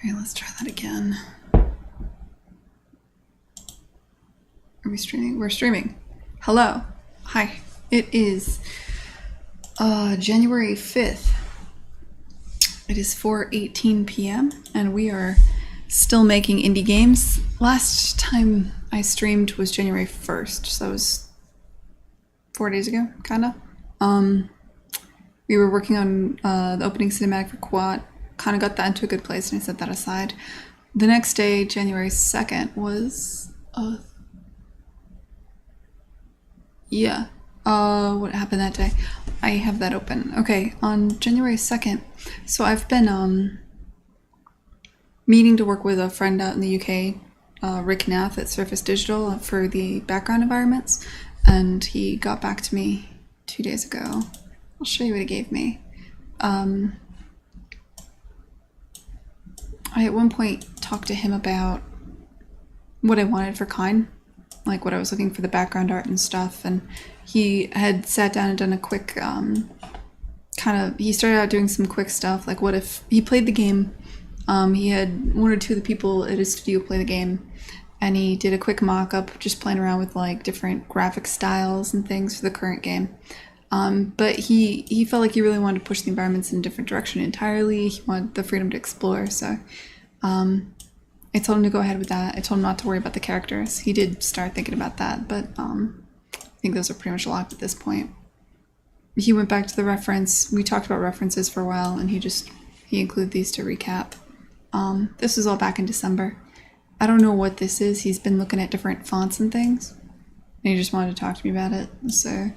Alright, let's try that again. Are we streaming? We're streaming. Hello. Hi. It is January 5th. It is 4:18 p.m. and we are still making indie games. Last time I streamed was January 1st, so that was 4 days ago, kinda. We were working on the opening cinematic for Quat, kinda got that into a good place and I set that aside. The next day, January 2nd, was what happened that day? I have that open. Okay, on January 2nd, so I've been meaning to work with a friend out in the UK, Rick Nath at Surface Digital, for the background environments, and he got back to me 2 days ago. I'll show you what he gave me. I at one point talked to him about what I wanted for Kine, like what I was looking for the background art and stuff, and he had sat down and done a quick he started out doing some quick stuff, like what if he played the game. He had one or two of the people at his studio play the game, and he did a quick mock-up just playing around with like different graphic styles and things for the current game. But he felt like he really wanted to push the environments in a different direction entirely. He wanted the freedom to explore, so I told him to go ahead with that. I told him not to worry about the characters. He did start thinking about that, but I think those are pretty much locked at this point. He went back to the reference. We talked about references for a while, and he included these to recap. This was all back in December. I don't know what this is. He's been looking at different fonts and things, and he just wanted to talk to me about it. So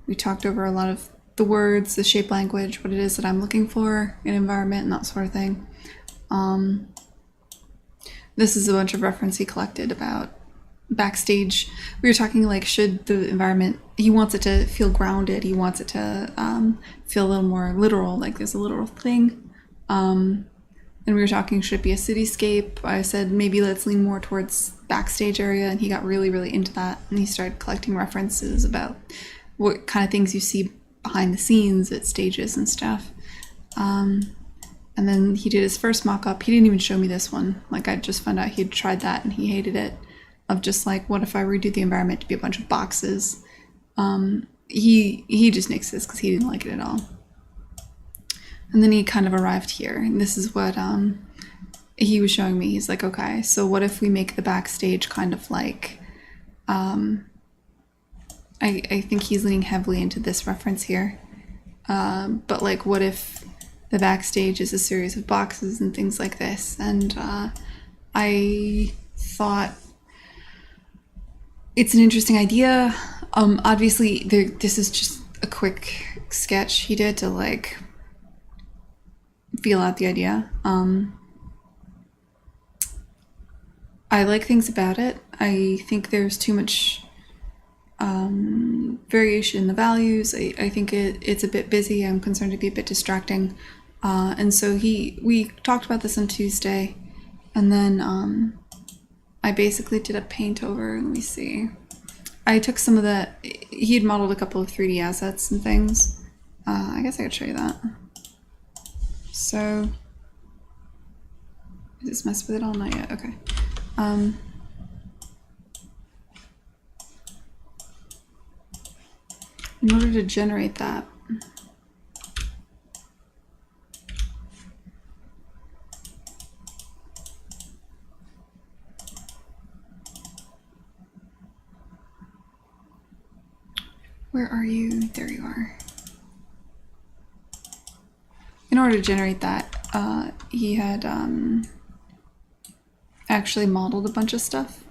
we talked over a lot of the words, the shape language, what it is that I'm looking for in environment, and that sort of thing. This is a bunch of reference he collected about backstage. We were talking like, should the environment, he wants it to feel grounded, he wants it to feel a little more literal, like there's a literal thing. And we were talking, should it be a cityscape? I said maybe let's lean more towards backstage area, and he got really, really into that, and he started collecting references about what kind of things you see behind the scenes at stages and stuff. And then he did his first mock-up. He didn't even show me this one. Like, I just found out he'd tried that and he hated it. Of just like, what if I redo the environment to be a bunch of boxes? He just nixed this because he didn't like it at all. And then he kind of arrived here, and this is what he was showing me. He's like, okay, so what if we make the backstage kind of like, I think he's leaning heavily into this reference here. But like, what if the backstage is a series of boxes and things like this? And I thought it's an interesting idea. Obviously, this is just a quick sketch he did to like feel out the idea. I like things about it. I think there's too much variation in the values. I think it's a bit busy. I'm concerned to be a bit distracting. And so we talked about this on Tuesday, and then I basically did a paint over. Let me see. I took some of the, he had modeled a couple of 3D assets and things. I guess I could show you that. So, is this messed with it all? Not yet, okay. In order to generate that, where are you? There you are. In order to generate that, he had actually modeled a bunch of stuff.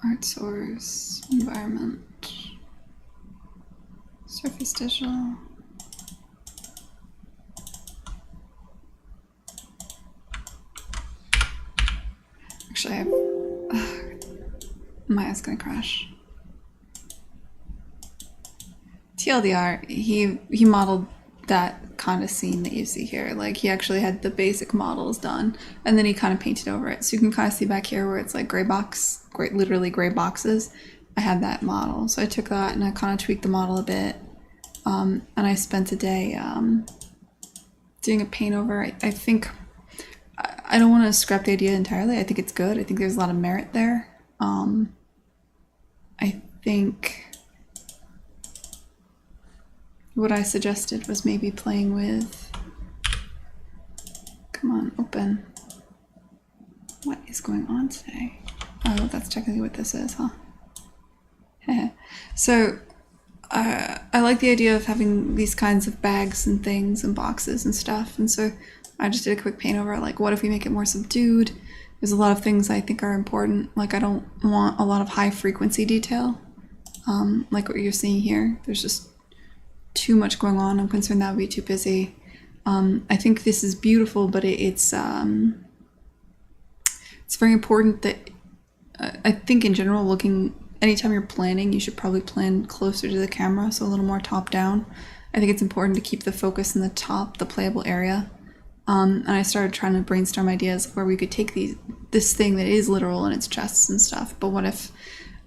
Art source, environment, Surface Digital. Actually, I have, my eyes gonna crash. TLDR, he modeled that kind of scene that you see here. Like, he actually had the basic models done, and then he kind of painted over it. So you can kind of see back here where it's like literally gray boxes. I had that model. So I took that and I kind of tweaked the model a bit. And I spent a day doing a paint over. I think I don't want to scrap the idea entirely. I think it's good. I think there's a lot of merit there. I think what I suggested was maybe playing with... Come on, open. What is going on today? Oh, that's technically what this is, huh? So, I like the idea of having these kinds of bags and things and boxes and stuff, and so I just did a quick paint over, like, what if we make it more subdued? There's a lot of things I think are important. Like, I don't want a lot of high frequency detail, like what you're seeing here. There's just too much going on. I'm concerned that would be too busy. I think this is beautiful, but it's very important that I think in general, anytime you're planning, you should probably plan closer to the camera, so a little more top down. I think it's important to keep the focus in the top, the playable area. And I started trying to brainstorm ideas where we could take this thing that is literal in its chests and stuff, but what if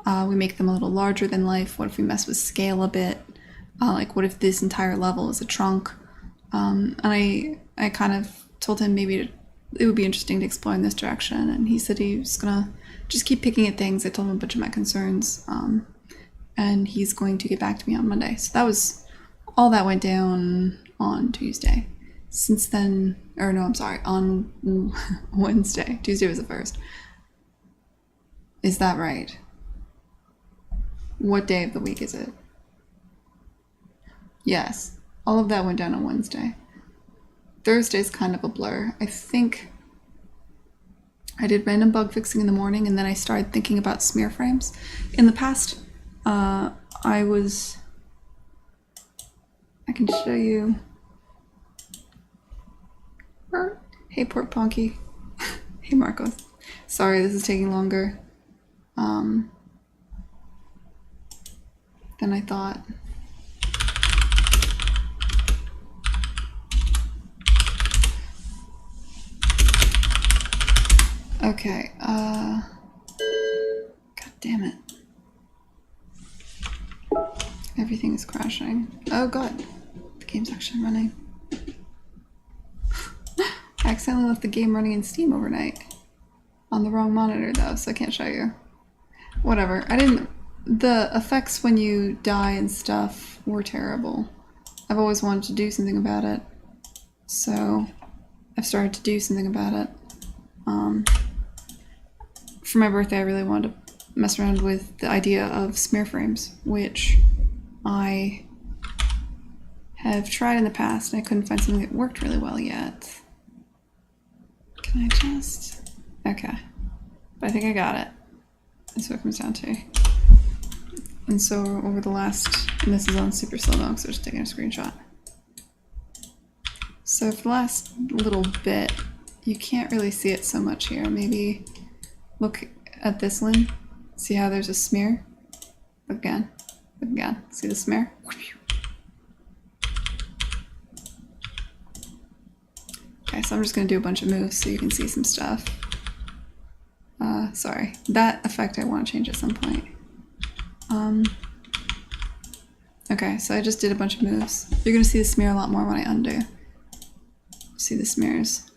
we make them a little larger than life? What if we mess with scale a bit? Like, what if this entire level is a trunk? And I kind of told him maybe it would be interesting to explore in this direction, and he said he was gonna just keep picking at things. I told him a bunch of my concerns, and he's going to get back to me on Monday. So that was all that went down on Tuesday. Since then, or no, I'm sorry, on Wednesday. Tuesday was the 1st. Is that right? What day of the week is it? Yes, all of that went down on Wednesday. Thursday's kind of a blur. I think I did random bug fixing in the morning, and then I started thinking about smear frames. In the past, I can show you. Hey, Port Ponky. Hey, Marcos. Sorry, this is taking longer than I thought. Okay, God damn it. Everything is crashing. Oh god, the game's actually running. I accidentally left the game running in Steam overnight. On the wrong monitor though, so I can't show you. Whatever, the effects when you die and stuff were terrible. I've always wanted to do something about it, so I've started to do something about it. For my birthday, I really wanted to mess around with the idea of smear frames, which I have tried in the past, and I couldn't find something that worked really well yet. Can I just... Okay. But I think I got it. That's what it comes down to. And so over the last... And this is on super slow mo, so I'm just taking a screenshot. So for the last little bit, you can't really see it so much here. Maybe look at this limb. See how there's a smear? Look again. Look again. See the smear? Okay, so I'm just going to do a bunch of moves so you can see some stuff. Sorry. That effect I want to change at some point. Okay, so I just did a bunch of moves. You're going to see the smear a lot more when I undo. See the smears.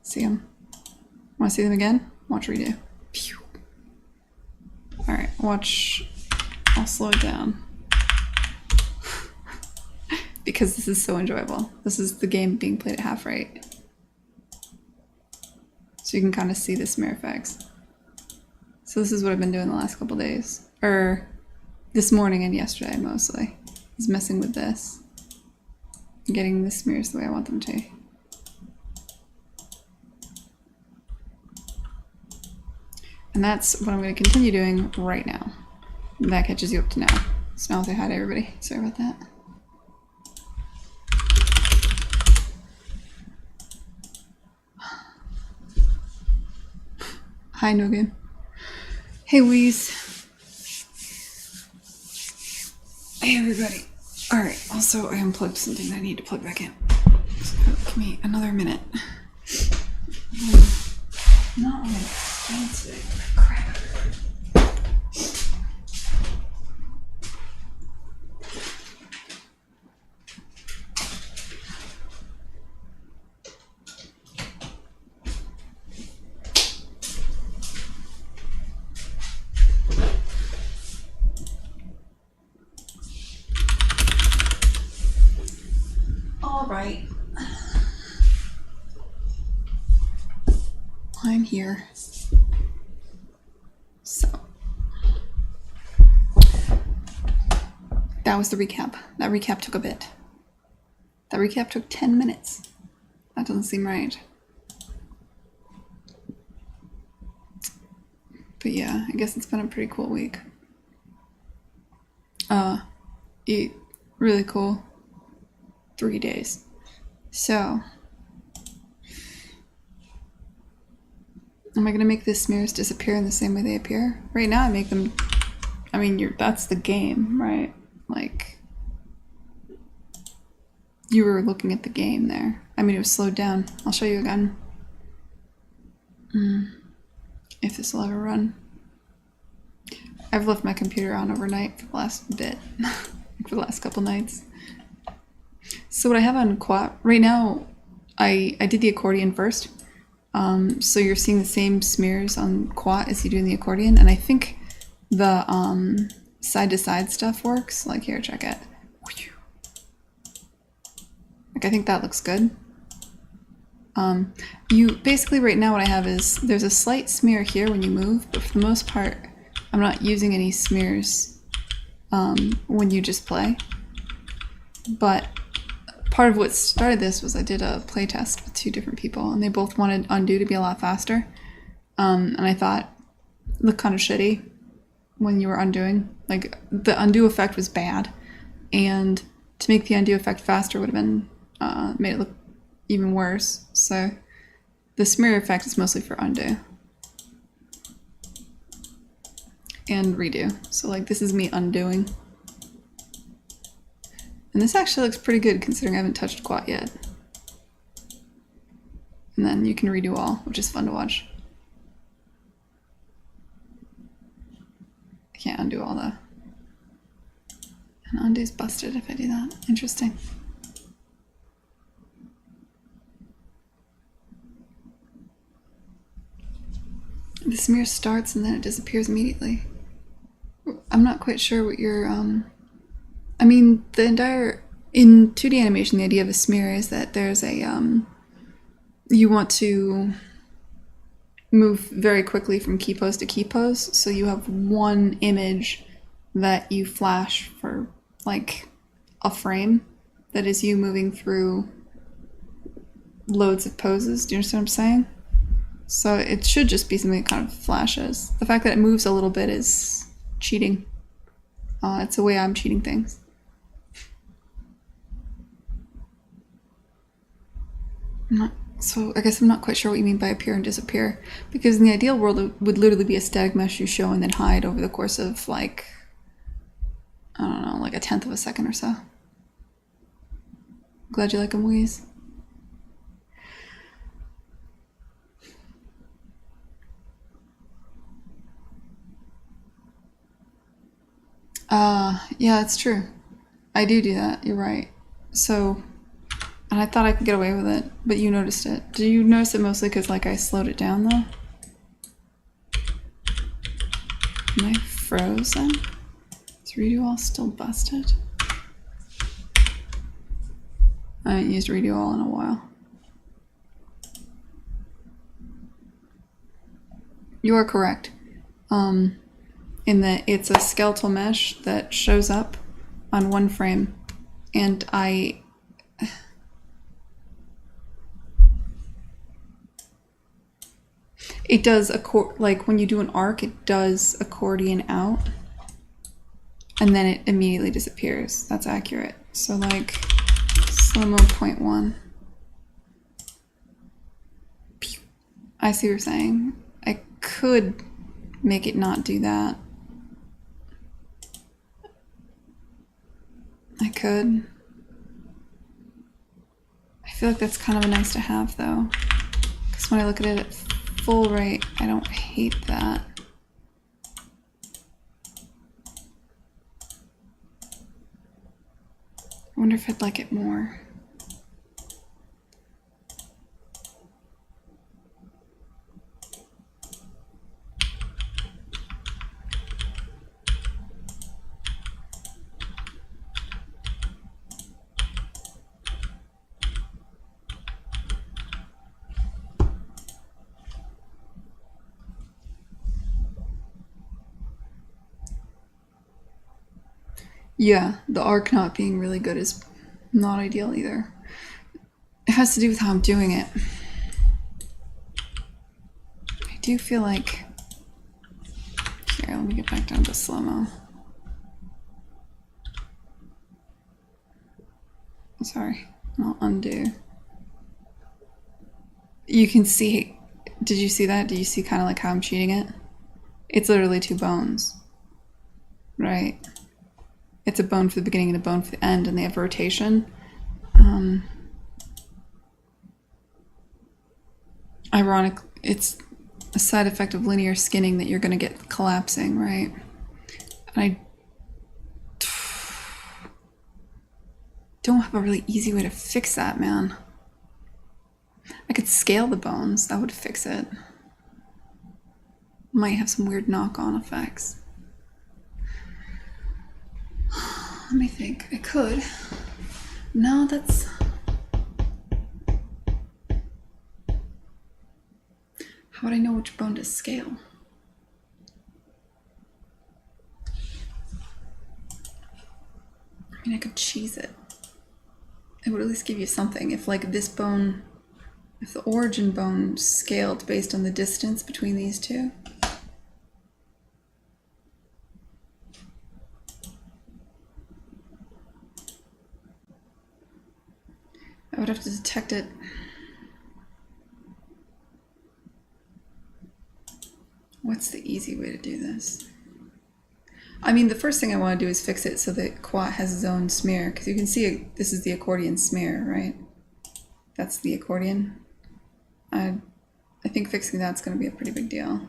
See them? Want to see them again? Watch redo. Pew. Alright, watch. I'll slow it down. Because this is so enjoyable. This is the game being played at half rate. So you can kind of see the smear effects. So this is what I've been doing the last couple days. Or this morning and yesterday mostly. Is messing with this. Getting the smears the way I want them to. And that's what I'm going to continue doing right now. And that catches you up to now. So now I'll say hi to everybody. Sorry about that. Hi, Nogan. Hey, Wheeze. Hey, everybody. Alright, also I unplugged something that I need to plug back in. So give me another minute. Not on my phone today. Crap. here. So that was the recap. That recap took a bit. That recap took 10 minutes. That doesn't seem right. But yeah, I guess it's been a pretty cool week. Really cool 3 days. So, am I gonna make the smears disappear in the same way they appear? Right now I make them, I mean, that's the game, right? Like, you were looking at the game there. I mean, it was slowed down. I'll show you again. If this will ever run. I've left my computer on overnight for the last bit. For the last couple nights. So what I have on Quat, right now, I did the accordion first. So you're seeing the same smears on Quat as you do in the accordion. And I think the side-to-side stuff works. Like, here, check it. Like, I think that looks good. You basically, right now what I have is there's a slight smear here when you move, but for the most part I'm not using any smears when you just play. But part of what started this was I did a play test with 2 different people, and they both wanted undo to be a lot faster, and I thought it looked kind of shitty when you were undoing. Like, the undo effect was bad, and to make the undo effect faster would have been made it look even worse. So the smear effect is mostly for undo and redo. So like, this is me undoing, and this actually looks pretty good considering I haven't touched Quat yet. And then you can redo all, which is fun to watch. I can't undo all though, and undo's busted if I do that. Interesting. The smear starts and then it disappears immediately. I'm not quite sure what your, I mean, the entire, in 2D animation, the idea of a smear is that there's a, you want to move very quickly from key pose to key pose, so you have one image that you flash for, like, a frame that is you moving through loads of poses. Do you understand what I'm saying? So it should just be something that kind of flashes. The fact that it moves a little bit is cheating. It's the way I'm cheating things. So I guess I'm not quite sure what you mean by appear and disappear, because in the ideal world it would literally be a static mesh you show and then hide over the course of, like, I don't know, like 1/10 of a second or so. Glad you like them, Wheeze. Yeah, it's true. I do that, you're right. So, and I thought I could get away with it, but you noticed it. Did you notice it mostly because, like, I slowed it down, though? Am I frozen? Is redo all still busted? I haven't used redo all in a while. You are correct. In that it's a skeletal mesh that shows up on one frame, and it does like when you do an arc, it does accordion out, and then it immediately disappears. That's accurate. So like slow-mo 0.1. I see what you're saying. I could make it not do that. I could. I feel like that's kind of a nice to have though, because when I look at it at full rate, I don't hate that. I wonder if I'd like it more. Yeah, the arc not being really good is not ideal either. It has to do with how I'm doing it. I do feel like... Here, let me get back down to slow-mo. Sorry, I'll undo. You can see... Did you see that? Did you see kind of like how I'm cheating it? It's literally 2 bones. Right? It's a bone for the beginning and a bone for the end, and they have rotation. Ironic, it's a side effect of linear skinning that you're going to get collapsing, right? And I don't have a really easy way to fix that, man. I could scale the bones, that would fix it. Might have some weird knock-on effects. Let me think. I could. No, that's... How would I know which bone to scale? I mean, I could cheese it. It would at least give you something. If like this bone, if the origin bone scaled based on the distance between these two. I would have to detect it. What's the easy way to do this? I mean, the first thing I want to do is fix it so that Quat has his own smear, because you can see this is the accordion smear, right? That's the accordion. I think fixing that's going to be a pretty big deal.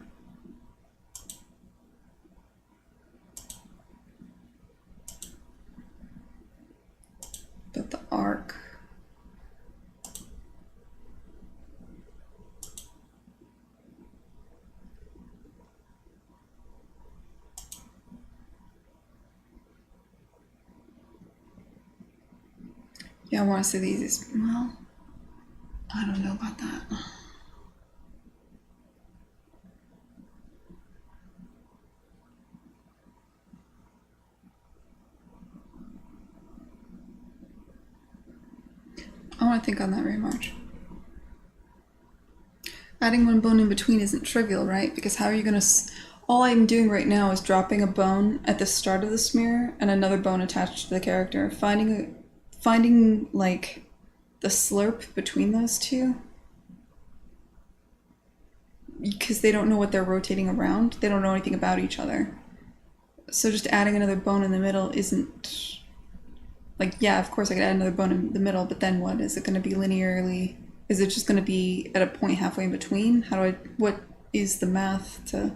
But the arc... Yeah, I want to say the easiest. Well, I don't know about that. I want to think on that very much. Adding one bone in between isn't trivial, right? Because how are you going to... All I'm doing right now is dropping a bone at the start of the smear and another bone attached to the character. Finding like the slurp between those two, because they don't know what they're rotating around. They don't know anything about each other. So just adding another bone in the middle isn't like, yeah, of course I could add another bone in the middle, but then what? Is it going to be linearly? Is it just going to be at a point halfway in between? What is the math to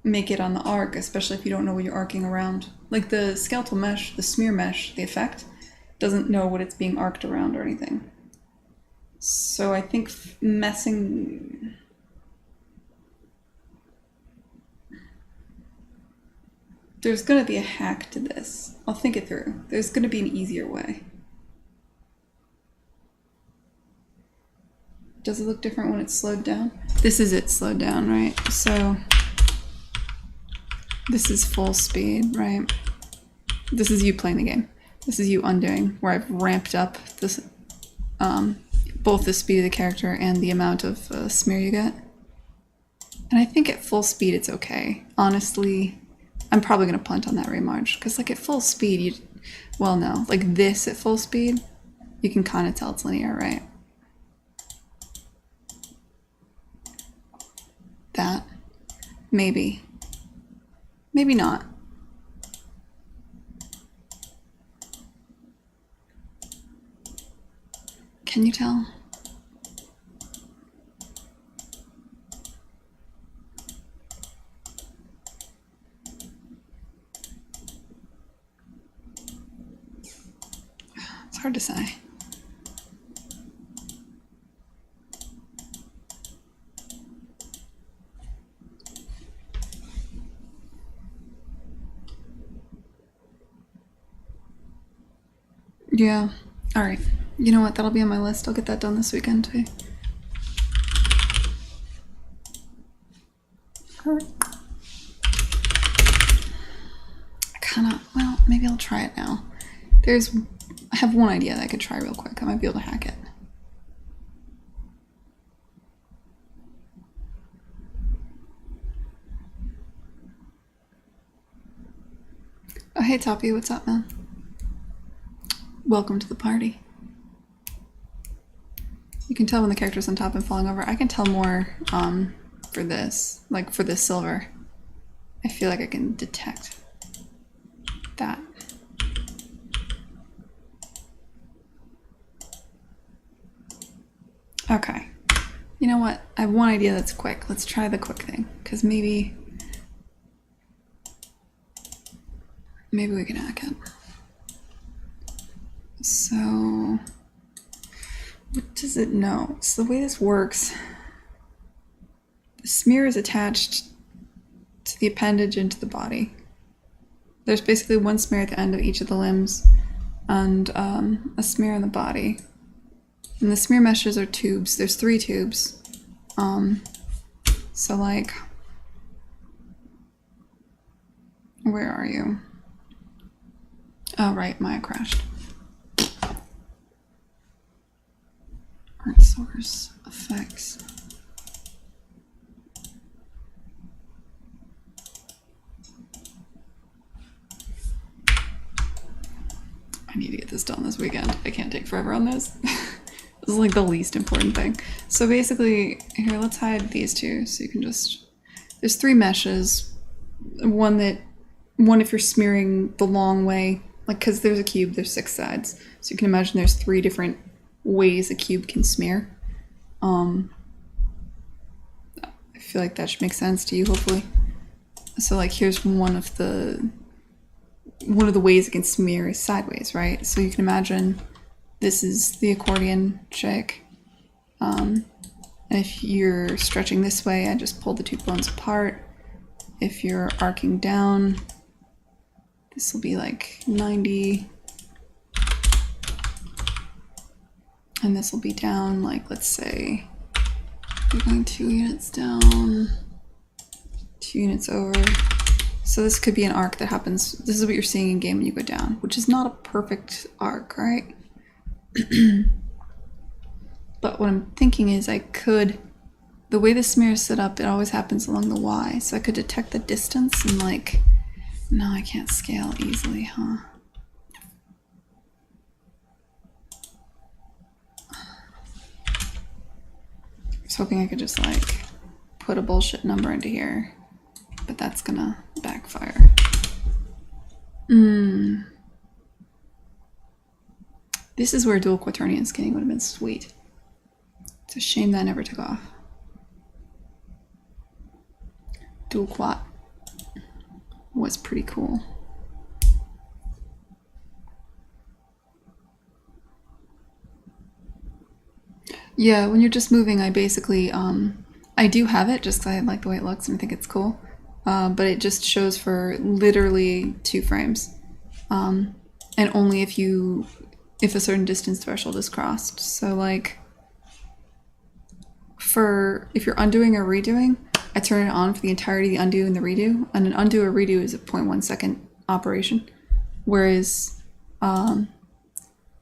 make it on the arc, especially if you don't know what you're arcing around? Like the skeletal mesh, the smear mesh, the effect, doesn't know what it's being arced around or anything. So I think messing... There's going to be a hack to this. I'll think it through. There's going to be an easier way. Does it look different when it's slowed down? This is it slowed down, right? So this is full speed, right? This is you playing the game. This is you undoing, where I've ramped up this, both the speed of the character and the amount of smear you get. And I think at full speed it's okay. Honestly, I'm probably going to punt on that remarch, because like at full speed, well, no, like this at full speed, you can kind of tell it's linear, right? That, maybe. Maybe not. Can you tell? It's hard to say. Yeah. All right. You know what? That'll be on my list. I'll get that done this weekend too. All right. kind of, well, maybe I'll try it now. I have one idea that I could try real quick. I might be able to hack it. Oh, hey Toppy, what's up, man? Welcome to the party. You can tell when the character's on top and falling over. I can tell more for this, like for this silver. I feel like I can detect that. Okay. You know what? I have one idea that's quick. Let's try the quick thing, because maybe we can hack it. So, what does it know? So the way this works, the smear is attached to the appendage into the body. There's basically one smear at the end of each of the limbs and a smear in the body. And the smear meshes are tubes. There's 3 tubes. So like, where are you? Oh, right, Maya crashed. Art source, effects. I need to get this done this weekend. I can't take forever on this. This is like the least important thing. So basically, here, let's hide these 2 so you can just... There's 3 meshes. One if you're smearing the long way, like, because there's a cube, there's 6 sides. So you can imagine there's 3 different ways a cube can smear. I feel like that should make sense to you, hopefully. So like, here's one of the ways it can smear is sideways, right? So you can imagine this is the accordion chick. And if you're stretching this way, I just pull the 2 bones apart. If you're arcing down, this will be like 90. And this will be down, like, let's say you're going 2 units down, 2 units over. So this could be an arc that happens. This is what you're seeing in game when you go down, which is not a perfect arc, right? But what I'm thinking is the way the smear is set up, it always happens along the Y. So I could detect the distance and like, no, I can't scale easily, huh? I was hoping I could just like put a bullshit number into here, but that's gonna backfire. This is where dual quaternion skinning would have been sweet. It's a shame that never took off. Dual quat was pretty cool. Yeah, when you're just moving, I basically, I do have it just because I like the way it looks and I think it's cool. But it just shows for literally 2 frames. And only if a certain distance threshold is crossed. So like, if you're undoing or redoing, I turn it on for the entirety of the undo and the redo. And an undo or redo is a 0.1 second operation. Whereas an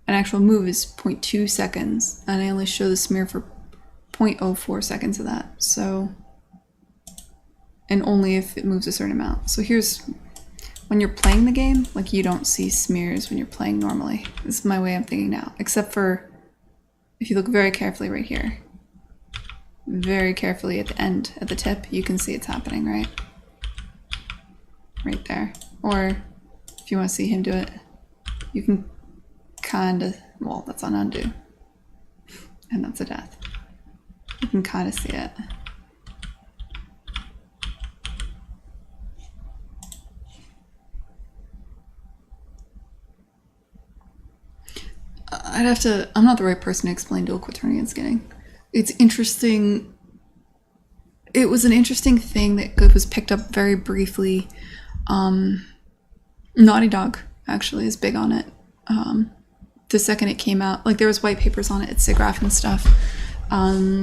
actual move is 0.2 seconds. And I only show the smear for 0.04 seconds of that. So, and only if it moves a certain amount. So here's, when you're playing the game, like you don't see smears when you're playing normally. This is my way I'm thinking now. Except for, if you look very carefully right here. Very carefully at the end, at the tip, you can see it's happening, right? Right there. Or, if you want to see him do it, you can kinda, well, that's on undo. And that's a death. You can kinda see it. I'm not the right person to explain dual quaternion skinning. It's interesting. It was an interesting thing that was picked up very briefly. Naughty Dog actually is big on it. The second it came out, like there was white papers on it at SIGGRAPH and stuff.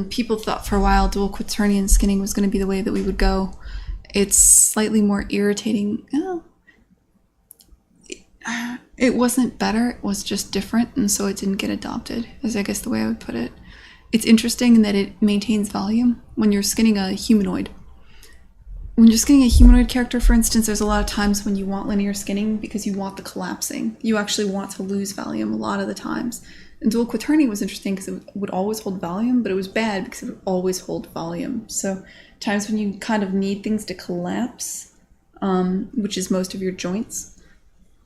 People thought for a while dual quaternion skinning was going to be the way that we would go. It's slightly more irritating. Oh, it wasn't better, it was just different, and so it didn't get adopted, is I guess the way I would put it. It's interesting in that it maintains volume when you're skinning a humanoid. When you're skinning a humanoid character, for instance, there's a lot of times when you want linear skinning because you want the collapsing. You actually want to lose volume a lot of the times. And dual quaternion was interesting because it would always hold volume, but it was bad because it would always hold volume. So times when you kind of need things to collapse, which is most of your joints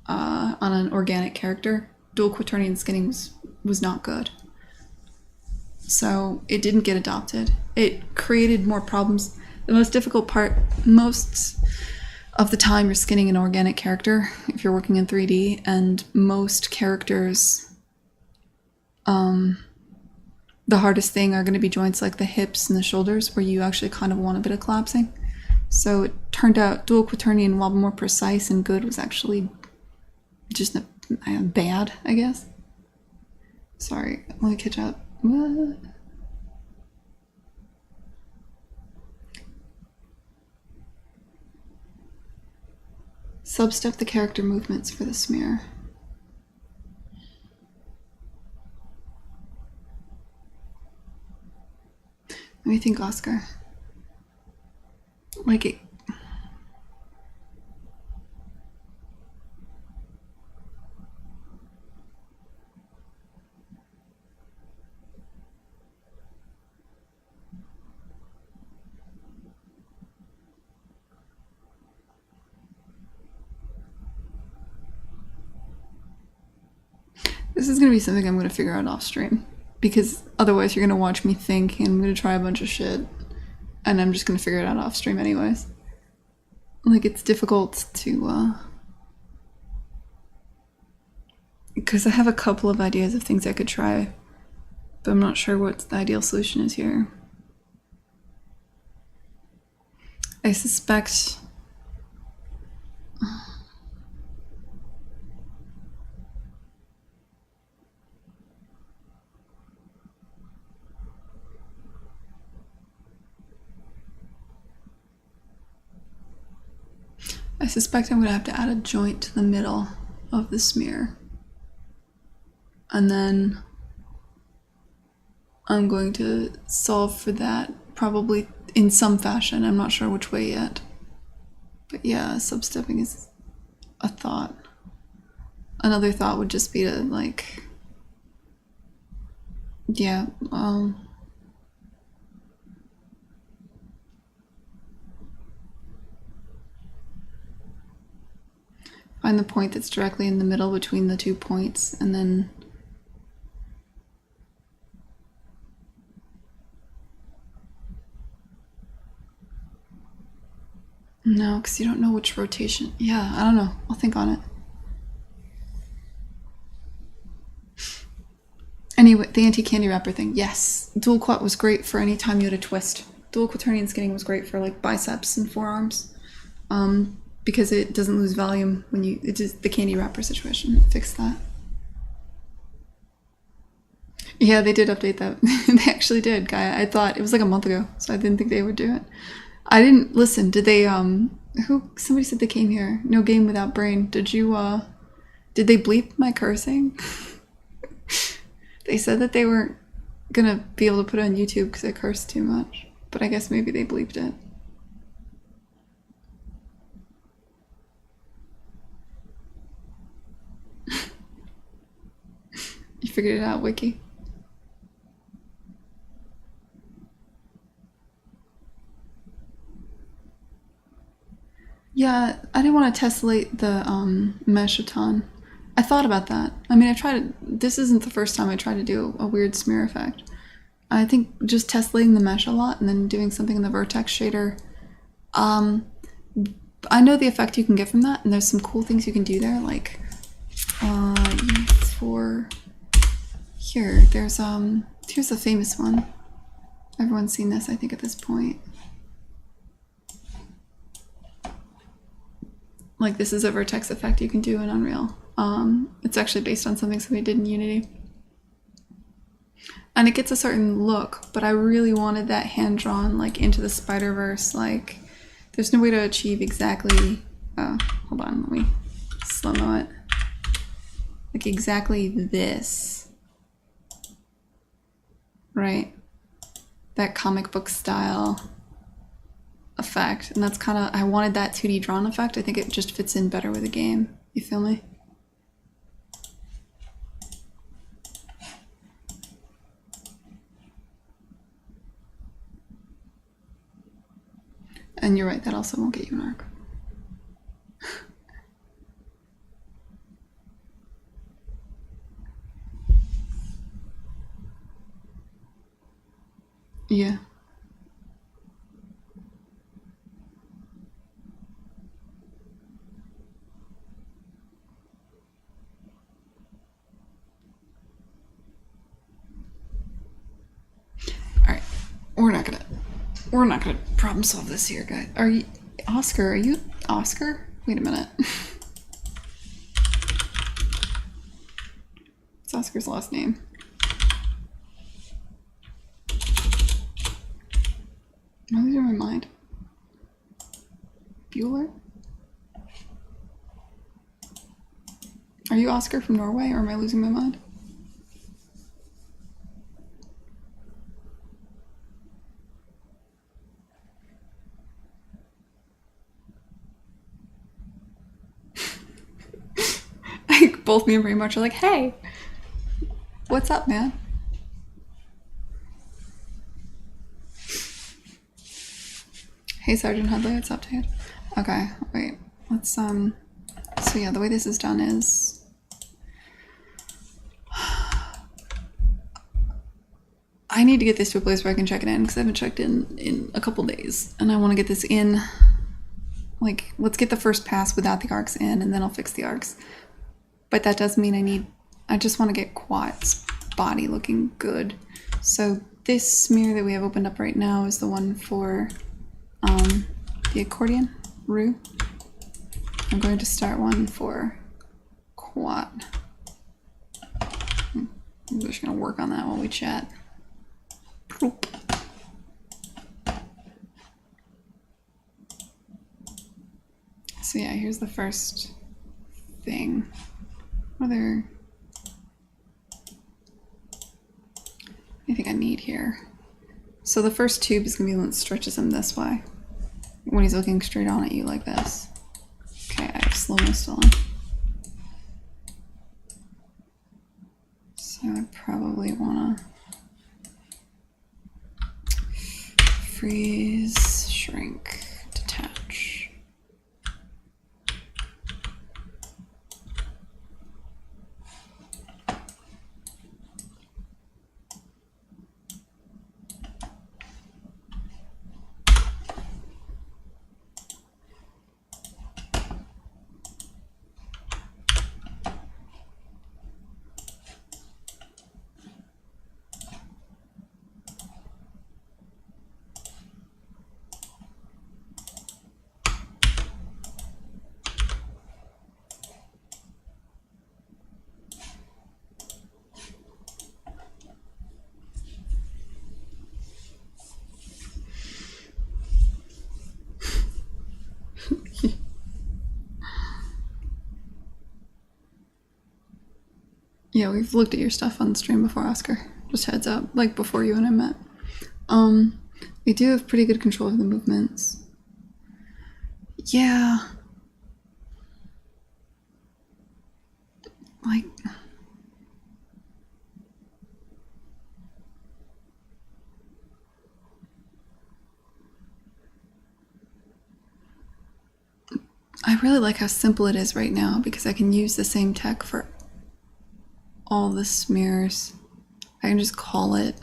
on an organic character, dual quaternion skinning was not good. So it didn't get adopted. It created more problems. The most difficult part, most of the time you're skinning an organic character if you're working in 3D, and most characters, the hardest thing are going to be joints like the hips and the shoulders where you actually kind of want a bit of collapsing. So it turned out dual quaternion, while more precise and good, was actually just bad, I guess. Sorry, let me catch up. What? Substep the character movements for the smear. Let me think, Oscar. Like it. This is going to be something I'm going to figure out off stream, because otherwise you're going to watch me think and I'm going to try a bunch of shit and I'm just going to figure it out off stream anyways. Like, it's difficult to, because I have a couple of ideas of things I could try, but I'm not sure what the ideal solution is here. I suspect... I'm going to have to add a joint to the middle of the smear. And then I'm going to solve for that probably in some fashion. I'm not sure which way yet. But yeah, substepping is a thought. Another thought would just be to, like... Yeah, find the point that's directly in the middle between the 2 points, and then no, because you don't know which rotation. Yeah, I don't know. I'll think on it. Anyway, the anti-candy wrapper thing. Yes, dual quat was great for any time you had a twist. Dual quaternion skinning was great for like biceps and forearms. Because it doesn't lose volume when you... It's just the candy wrapper situation. Fix that. Yeah, they did update that. They actually did, Guy. I thought it was like a month ago, so I didn't think they would do it. I didn't listen. Did they, somebody said they came here. No game without brain. Did you, did they bleep my cursing? They said that they weren't gonna be able to put it on YouTube because I cursed too much. But I guess maybe they bleeped it. You figured it out, Wiki? Yeah, I didn't want to tessellate the mesh a ton. I thought about that. I mean, I tried. This isn't the first time I tried to do a weird smear effect. I think just tessellating the mesh a lot and then doing something in the vertex shader. I know the effect you can get from that, and there's some cool things you can do there, like for here. There's here's a famous one. Everyone's seen this, I think, at this point. Like, this is a vertex effect you can do in Unreal. It's actually based on something somebody did in Unity. And it gets a certain look, but I really wanted that hand-drawn, like, into the Spider-Verse, like, there's no way to achieve exactly... hold on, let me slow-mo it. like exactly this, right? That comic book style effect. And that's kind of, I wanted that 2D drawn effect. I think it just fits in better with the game. You feel me? And you're right, that also won't get you an arc. Yeah. Alright. We're not gonna problem solve this here, guys. Are you Oscar? Are you Oscar? Wait a minute. It's Oscar's last name. Am I losing my mind? Bueller? Are you Oscar from Norway, or am I losing my mind? Like, both me and Very Much are like, hey, what's up, man? Hey, Sergeant Hudley, what's up, dude? Okay, wait. Let's, so yeah, the way this is done is... I need to get this to a place where I can check it in, because I haven't checked in a couple days. And I want to get this in... Like, let's get the first pass without the arcs in, and then I'll fix the arcs. But that does mean I just want to get Quat's body looking good. So this smear that we have opened up right now is the one for the accordion, Rue. I'm going to start one for Quat. I'm just going to work on that while we chat. Poop. So yeah, here's the first thing. Other anything I need here. So the first tube is gonna be the one that stretches him this way. When he's looking straight on at you like this. Okay, I have slow-mo still on. So I probably wanna freeze, shrink, detach. Yeah, we've looked at your stuff on the stream before, Oscar. Just heads up, like before you and I met. We do have pretty good control of the movements. Yeah. Like... I really like how simple it is right now because I can use the same tech for all the smears. I can just call it.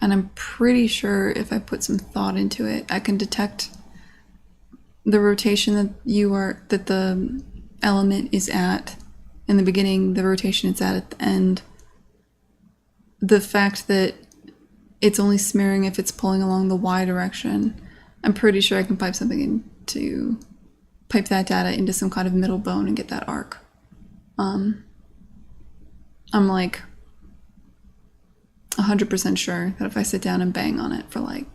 And I'm pretty sure if I put some thought into it, I can detect the rotation that the element is at in the beginning, the rotation it's at the end. The fact that it's only smearing if it's pulling along the Y direction. I'm pretty sure I can pipe that data into some kind of middle bone and get that arc. I'm like 100% sure that if I sit down and bang on it for like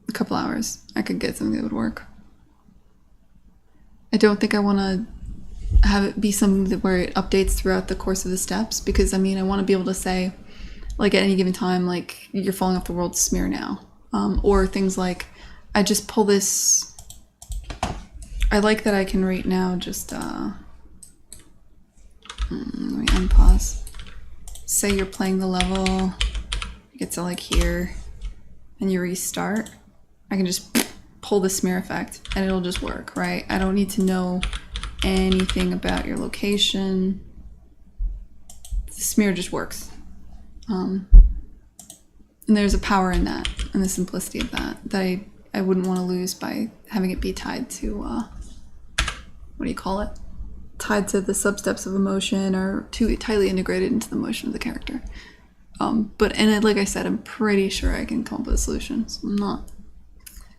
a couple hours, I could get something that would work. I don't think I want to have it be something that where it updates throughout the course of the steps, because I mean I want to be able to say like at any given time like you're falling off the world smear now, or things like I just pull this. I like that I can right now just let me unpause. Say you're playing the level, you get to like here and you restart. I can just pull the smear effect and it'll just work, right? I don't need to know anything about your location. The smear just works. And there's a power in that, and the simplicity of that, that I wouldn't want to lose by having it be tied to, what do you call it? Tied to the substeps of emotion, or too tightly integrated into the motion of the character. Like I said, I'm pretty sure I can come up with a solution, so I'm not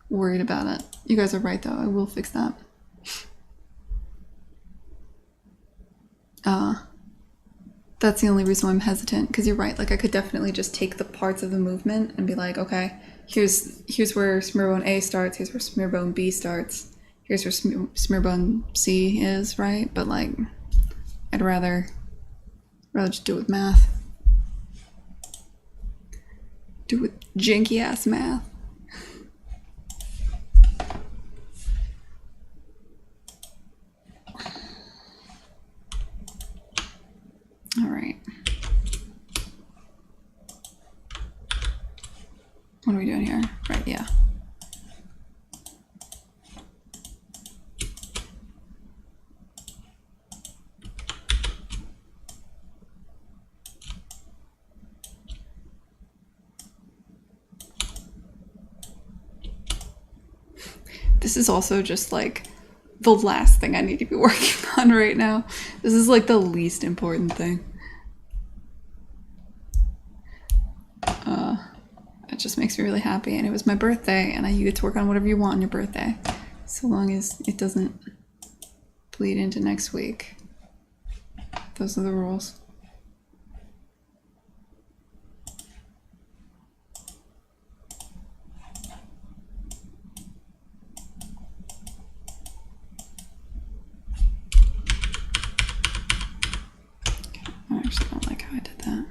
worried about it. You guys are right though, I will fix that. That's the only reason why I'm hesitant, because you're right, like I could definitely just take the parts of the movement and be like, okay, here's where smear bone A starts, here's where smear bone B starts, here's where smear bone C is, right? But like, I'd rather just do it with math. Do it with janky ass math. All right. What are we doing here? Right, yeah. This is also just like the last thing I need to be working on right now. This is like the least important thing. It just makes me really happy, and it was my birthday, and you get to work on whatever you want on your birthday, so long as it doesn't bleed into next week. Those are the rules. I actually don't like how I did that.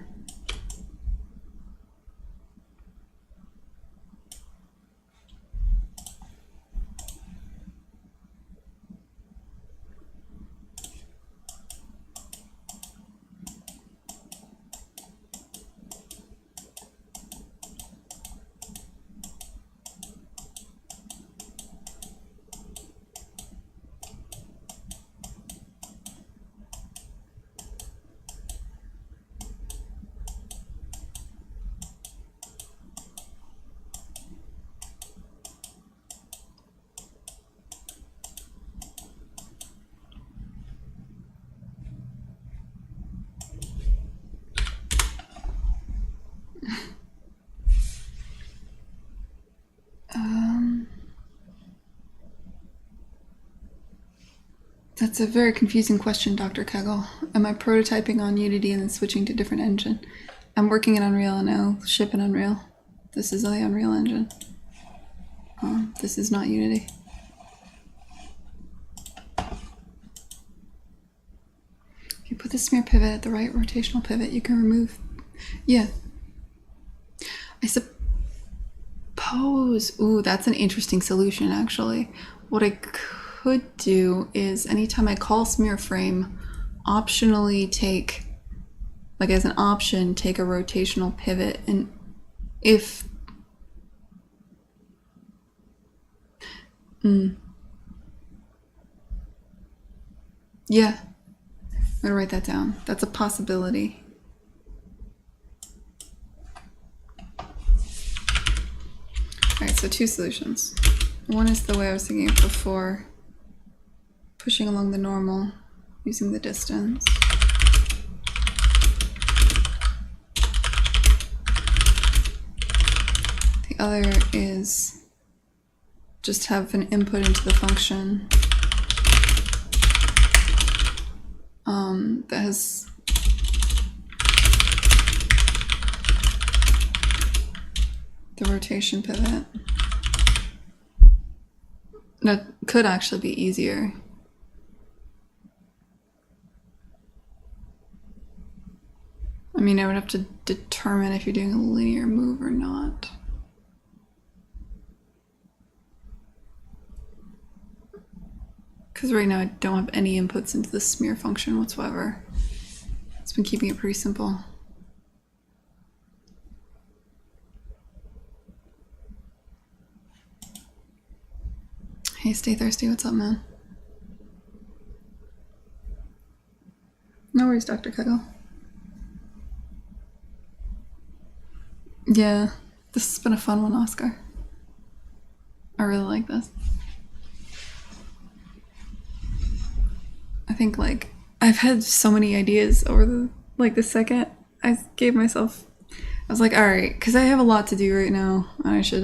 That's a very confusing question, Dr. Kegel. Am I prototyping on Unity and then switching to a different engine? I'm working in Unreal and I'll ship in Unreal. This is the Unreal Engine. This is not Unity. If you put the smear pivot at the right rotational pivot, you can remove... Yeah. I suppose... Ooh, that's an interesting solution, actually. What I could do is anytime I call smear frame, optionally take, like as an option, take a rotational pivot, and if yeah, I'm gonna write that down. That's a possibility. Alright, so two solutions. One is the way I was thinking of before, pushing along the normal, using the distance. The other is just have an input into the function that has the rotation pivot. That could actually be easier. I mean, I would have to determine if you're doing a linear move or not. Because right now I don't have any inputs into the smear function whatsoever. It's been keeping it pretty simple. Hey, Stay Thirsty, what's up, man? No worries, Dr. Cuddle. Yeah, this has been a fun one, Oscar. I really like this. I think, like, I've had so many ideas over the second I gave myself. I was like, alright, because I have a lot to do right now. I should,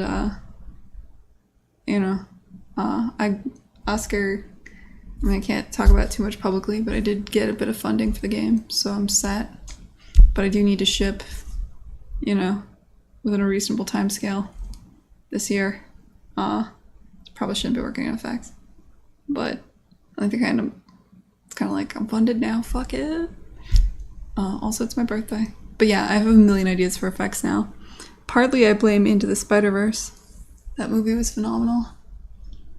Oscar, I mean, I can't talk about it too much publicly, but I did get a bit of funding for the game, so I'm set. But I do need to ship, within a reasonable time scale this year. Probably shouldn't be working on effects. But I think it's kind of like, I'm funded now, fuck it. Also, it's my birthday. But yeah, I have a million ideas for effects now. Partly I blame Into the Spider-Verse. That movie was phenomenal.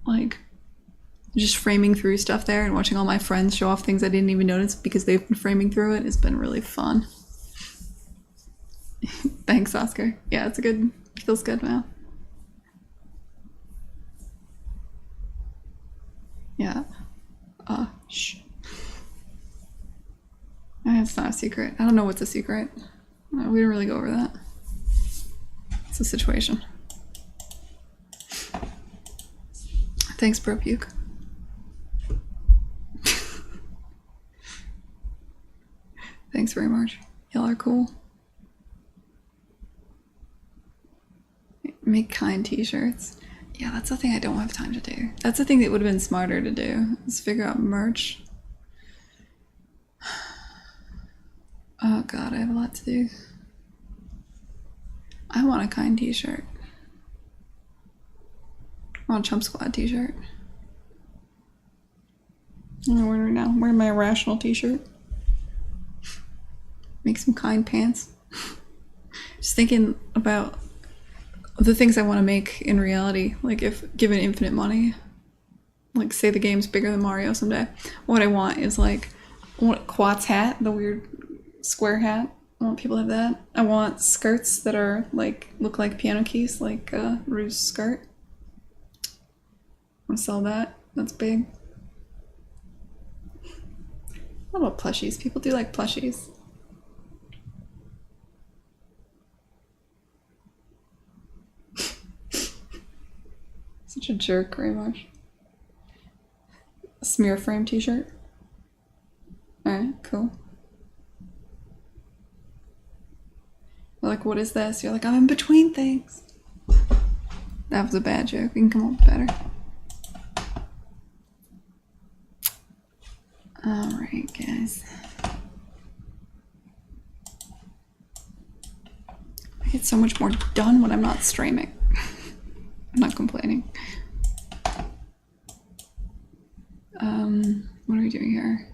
Like, just framing through stuff there and watching all my friends show off things I didn't even notice because they've been framing through it has been really fun. Thanks, Oscar. Yeah, feels good, man. Yeah. Shh. It's not a secret. I don't know what's a secret. We didn't really go over that. It's a situation. Thanks, Bro Puke. Thanks very much. Y'all are cool. Make kind t-shirts. Yeah, that's the thing I don't have time to do. That's the thing that would have been smarter to do, is figure out merch. Oh god, I have a lot to do. I want a kind t-shirt. I want a Chump Squad t-shirt. I'm wearing it now. I'm wearing my Irrational t-shirt. Make some kind pants. Just thinking about the things I want to make in reality. Like, if given infinite money, like say the game's bigger than Mario someday, what I want is like, I want Quat's hat, the weird square hat. I want people to have that. I want skirts that are like, look like piano keys, like Rue's skirt. I want to sell that. That's big. What about plushies? People do like plushies. Such a jerk, very much. A smear frame t-shirt. Alright, cool. They're like, what is this? You're like, I'm in between things. That was a bad joke. We can come up with better. Alright, guys. I get so much more done when I'm not streaming. I'm not complaining. What are we doing here?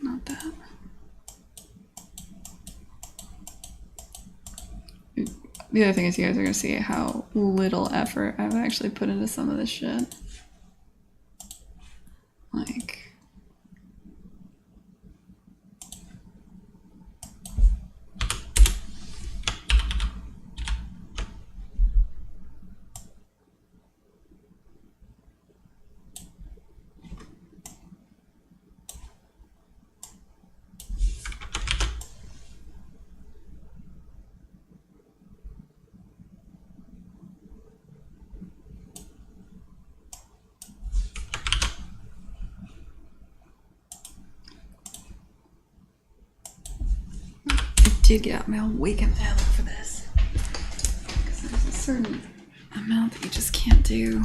Not that. The other thing is, you guys are gonna see how little effort I've actually put into some of this shit. Like, did get out my own wake up now for this. Because there's a certain amount that you just can't do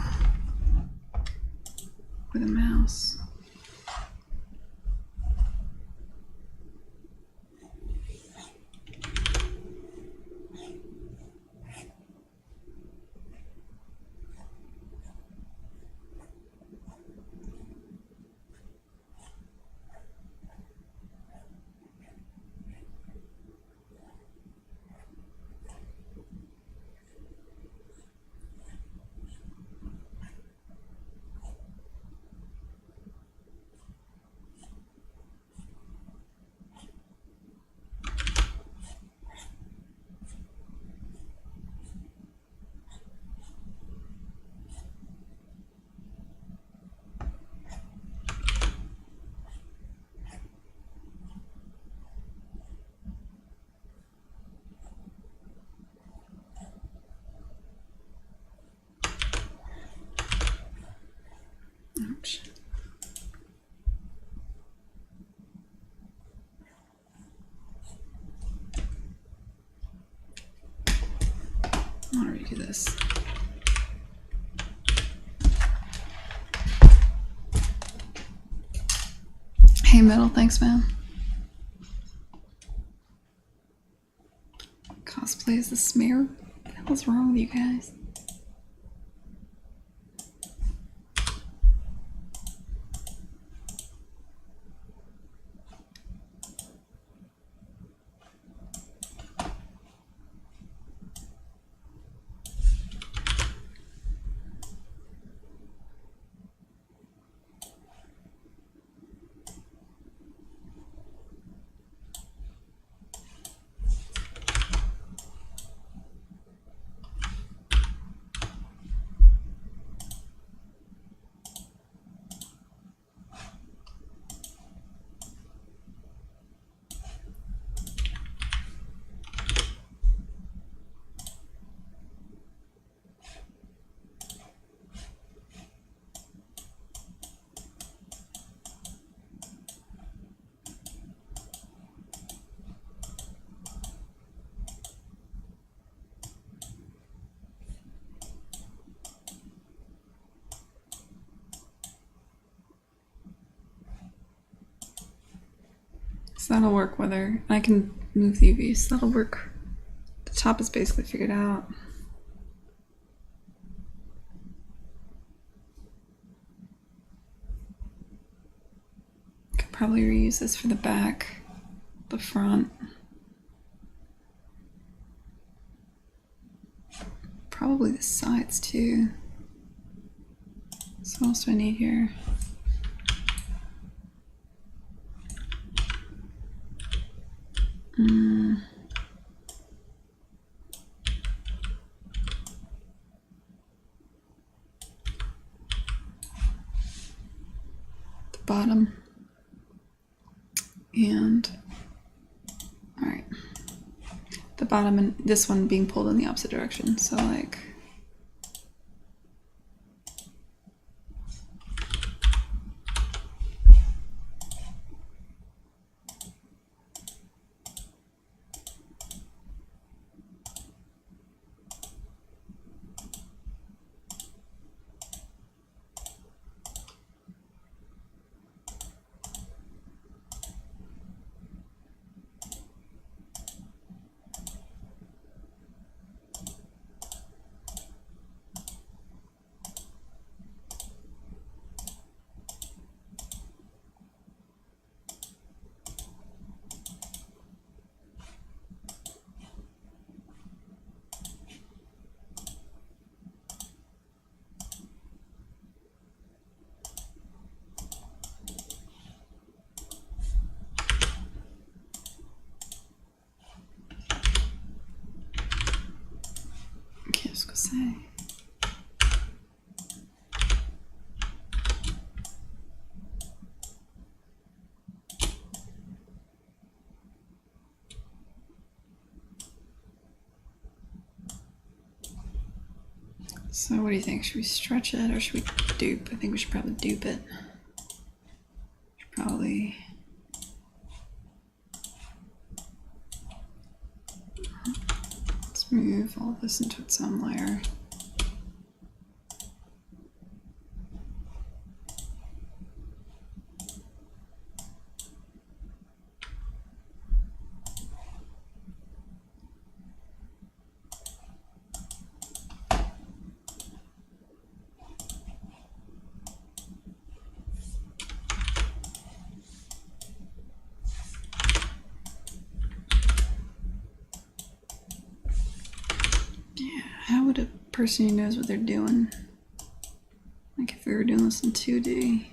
with a mouse. do this. Hey, Metal, thanks, man. Cosplay as the Smear? What the hell's wrong with you guys? So that'll work whether I can move the UVs. So that'll work. The top is basically figured out. Could probably reuse this for the back, the front. Probably the sides too. So what else do I need here? The bottom. And all right, the bottom and this one being pulled in the opposite direction. So like, qu'est-ce que c'est? So what do you think? Should we stretch it or should we dupe? I think we should probably dupe it. Should probably. Let's move all this into its own layer. How would a person who knows what they're doing, like if we were doing this in 2D?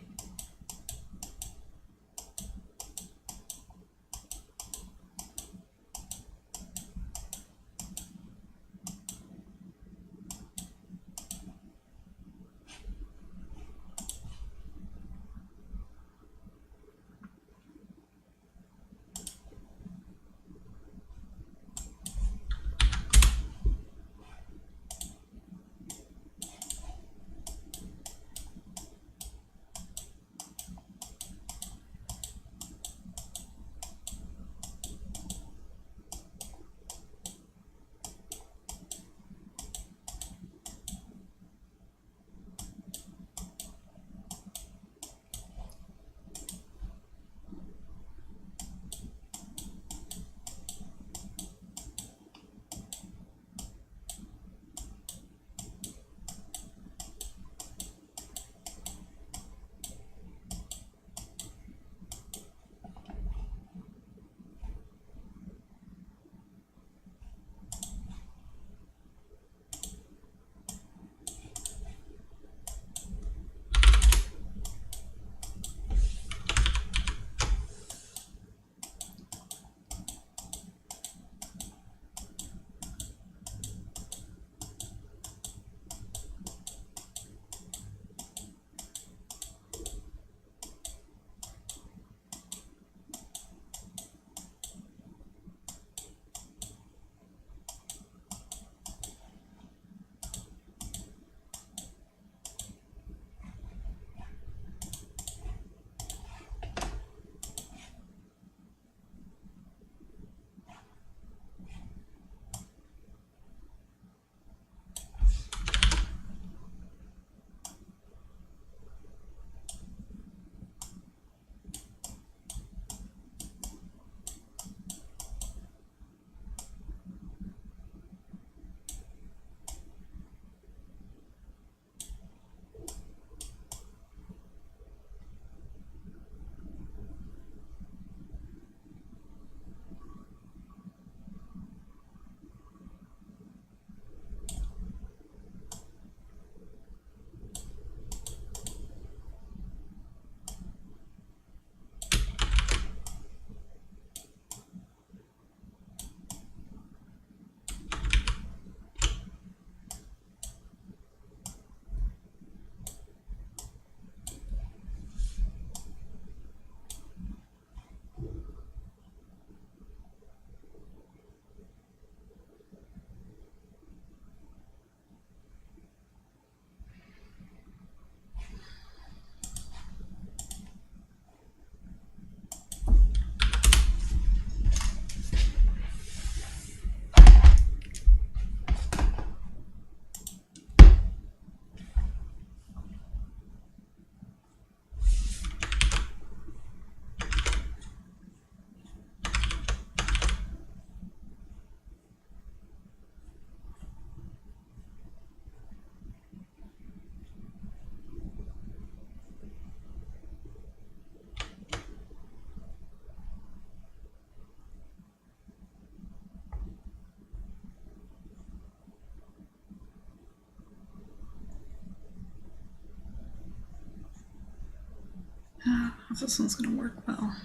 if this one's gonna work well.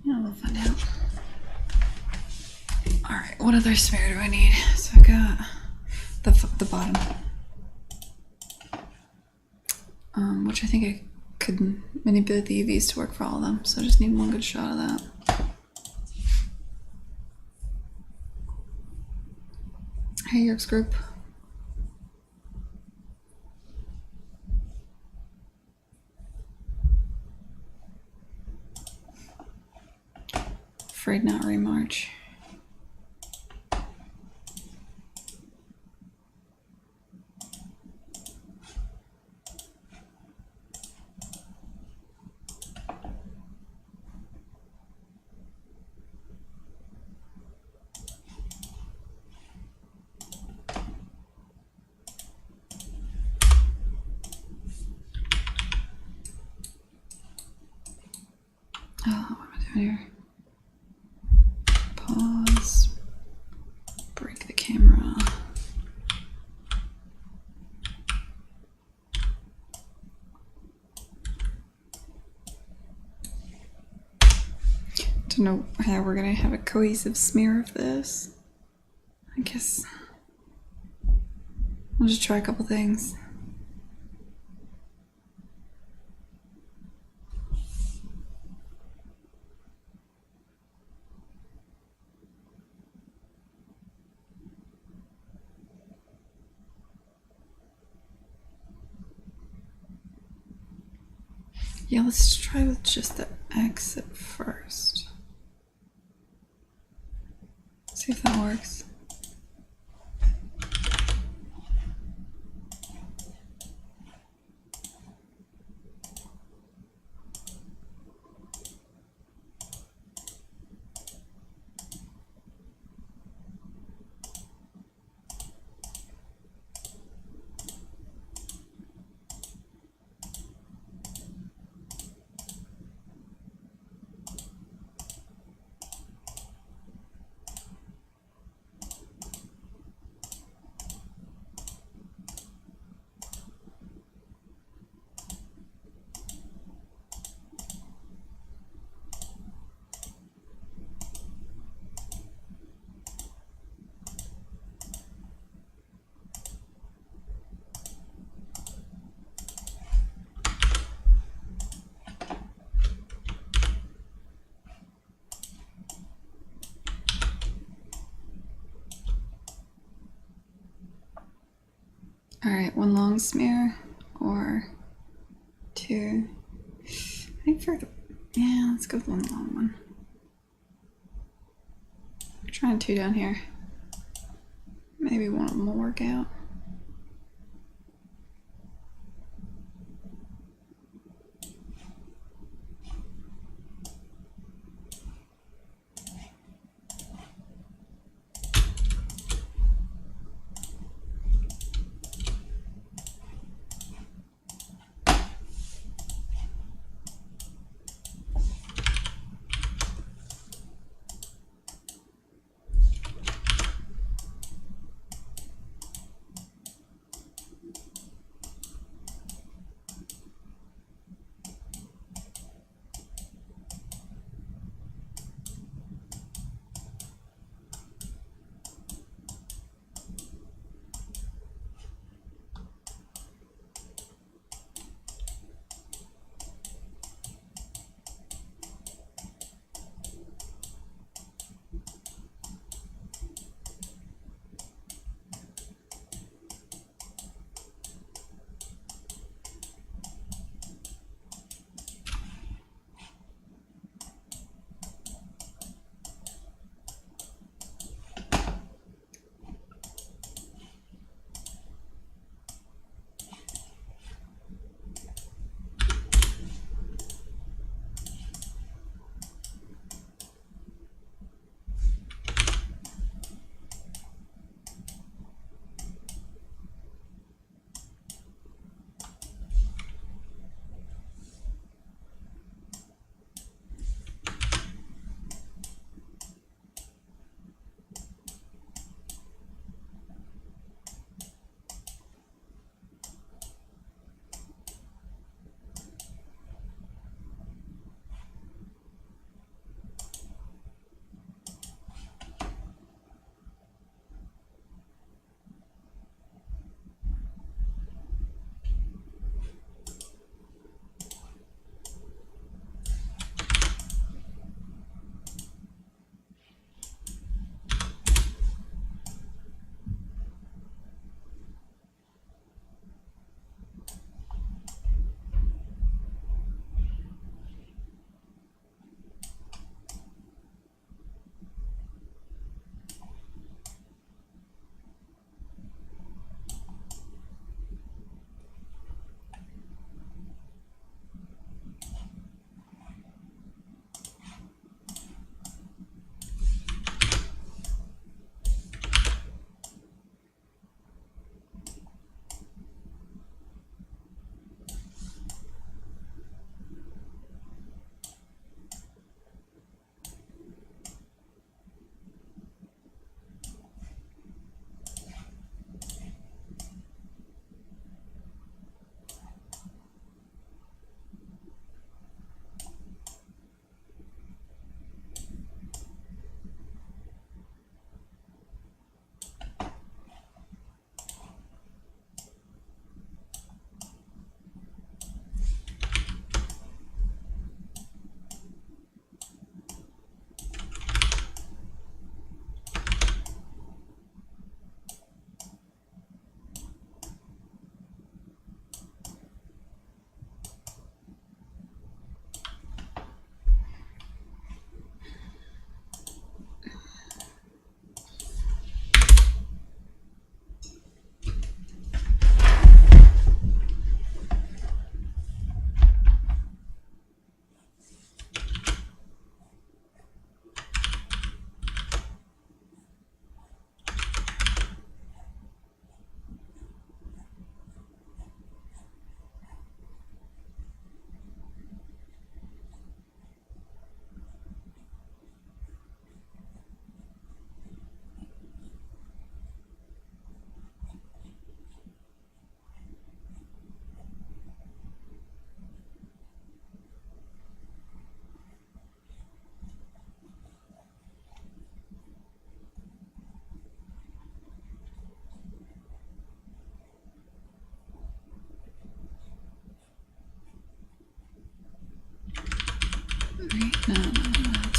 Yeah, we'll find out. Alright, what other smear do I need? So I got the bottom. Which I think I could manipulate the UVs to work for all of them, so I just need one good shot of that. Hey, Yerk's group. Afraid not remarch. Oh, what am I doing here? Pause. Break the camera. Don't know how we're gonna have a cohesive smear of this. I guess I'll just try a couple things. Yeah, let's try with just the exit first. See if that works. Alright, one long smear or two. I think for the, yeah, let's go with one long one. I'm trying two down here. Maybe one of them will work out.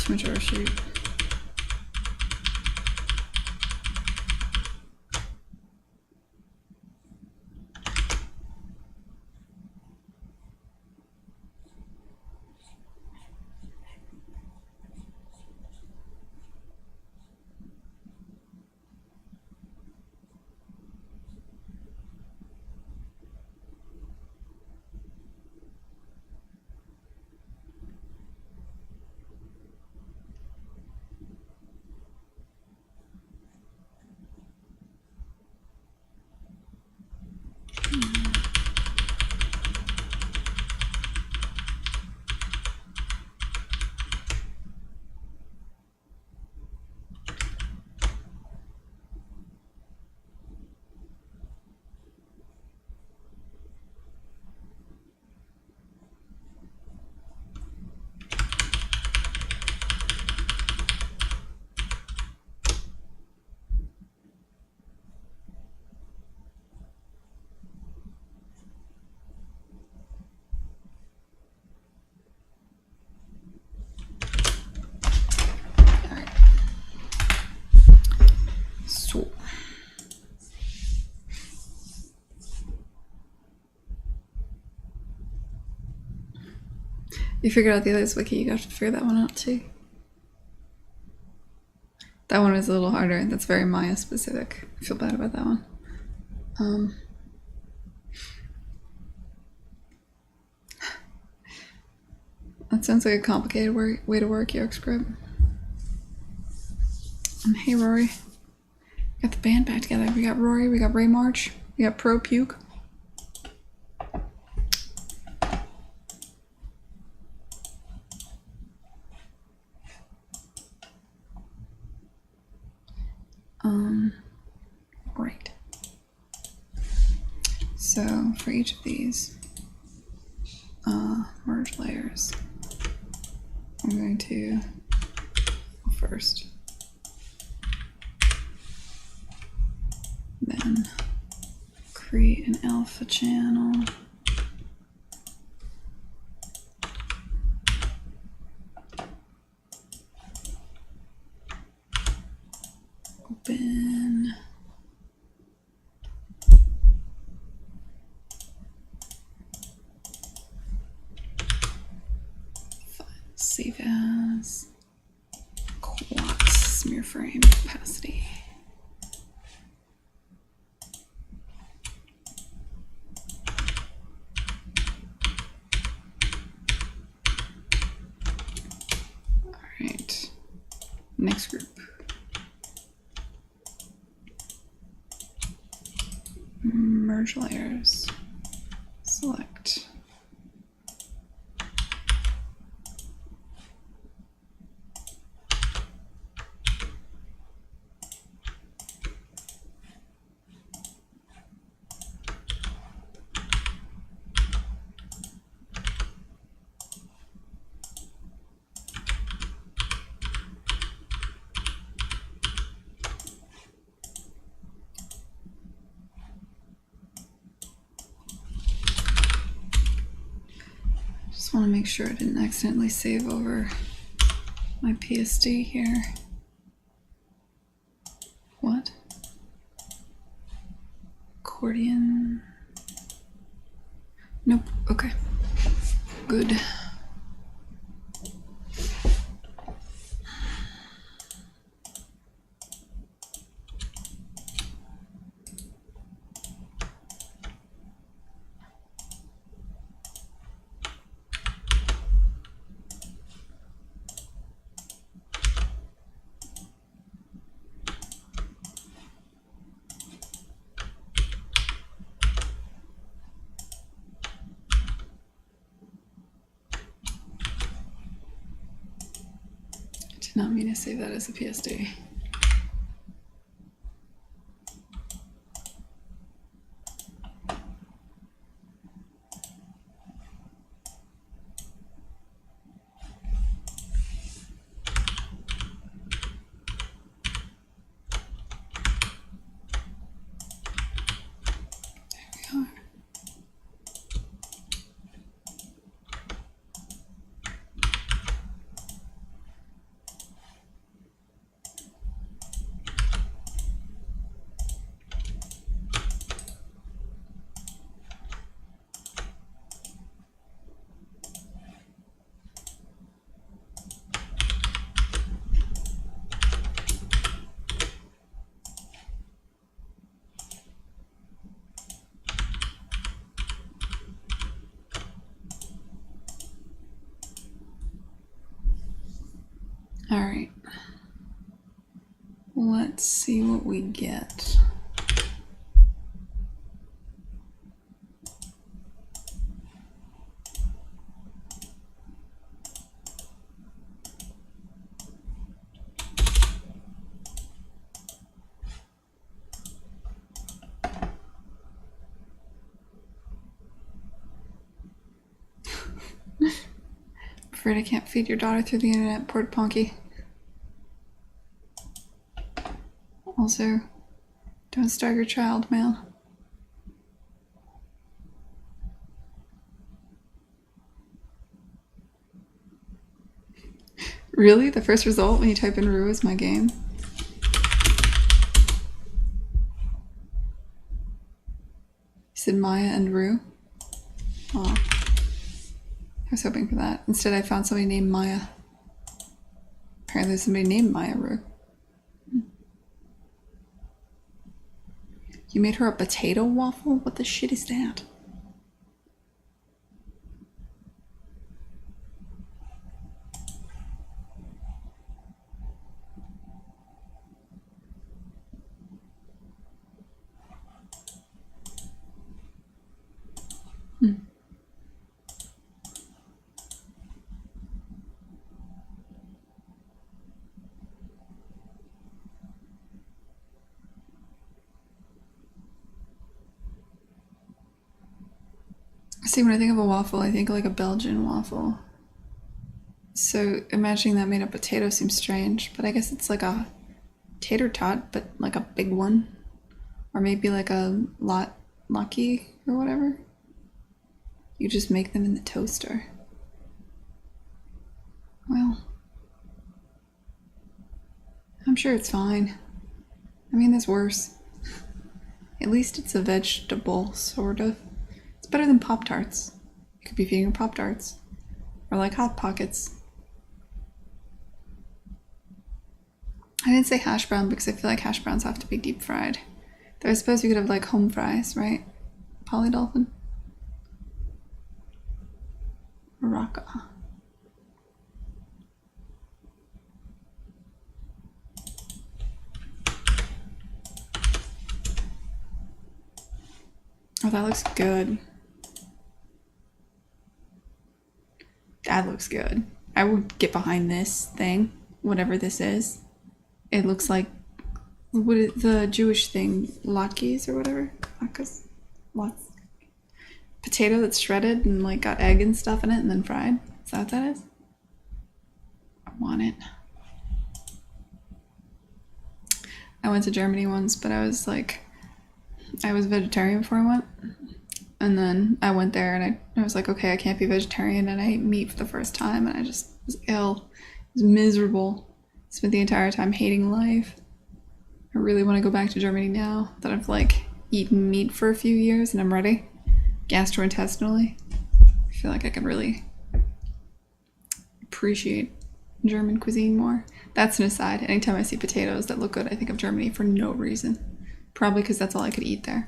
Mature sheet. So. You figured out the others wiki, you got to figure that one out too. That one was a little harder. That's very Maya specific. I feel bad about that one. That sounds like a complicated way to work York script. Hey Rory. Got the band back together. We got Rory, we got Ray March, we got Pro Puke. Right. So for each of these merge layers, I'm going to first, then create an alpha channel. Open. Save as Quat smear frame opacity. All right, next group. Merge layers. Select. Just want to make sure I didn't accidentally save over my PSD here. What? Accordion. Nope. Okay. Good. Not mean to save that as a PSD. There we are. All right. Let's see what we get. Afraid I can't feed your daughter through the internet, poor Ponky. Also, don't starve your child, man. Really? The first result when you type in Rue is my game? You said Maya and Rue? Oh. I was hoping for that. Instead, I found somebody named Maya. Apparently, there's somebody named Maya Rue. You made her a potato waffle? What the shit is that? See, when I think of a waffle, I think like a Belgian waffle. So imagining that made of potato seems strange, but I guess it's like a tater tot, but like a big one. Or maybe like a latke or whatever. You just make them in the toaster. Well, I'm sure it's fine. I mean, there's worse. At least it's a vegetable, sort of. It's better than Pop-Tarts. You could be feeding her Pop-Tarts. Or like Hot Pockets. I didn't say hash brown because I feel like hash browns have to be deep fried. Though I suppose you could have like home fries, right? Polydolphin? Rocka. Oh, that looks good. That looks good. I would get behind this thing, whatever this is. It looks like the Jewish thing, latkes or whatever. Latkes? Lots. Potato that's shredded and like got egg and stuff in it and then fried. Is that what that is? I want it. I went to Germany once, but I was vegetarian before I went. And then I went there and I was like, okay, I can't be vegetarian, and I ate meat for the first time and I just was ill. It was miserable. Spent the entire time hating life. I really want to go back to Germany now that I've like eaten meat for a few years and I'm ready. Gastrointestinally. I feel like I could really appreciate German cuisine more. That's an aside. Anytime I see potatoes that look good, I think of Germany for no reason. Probably because that's all I could eat there.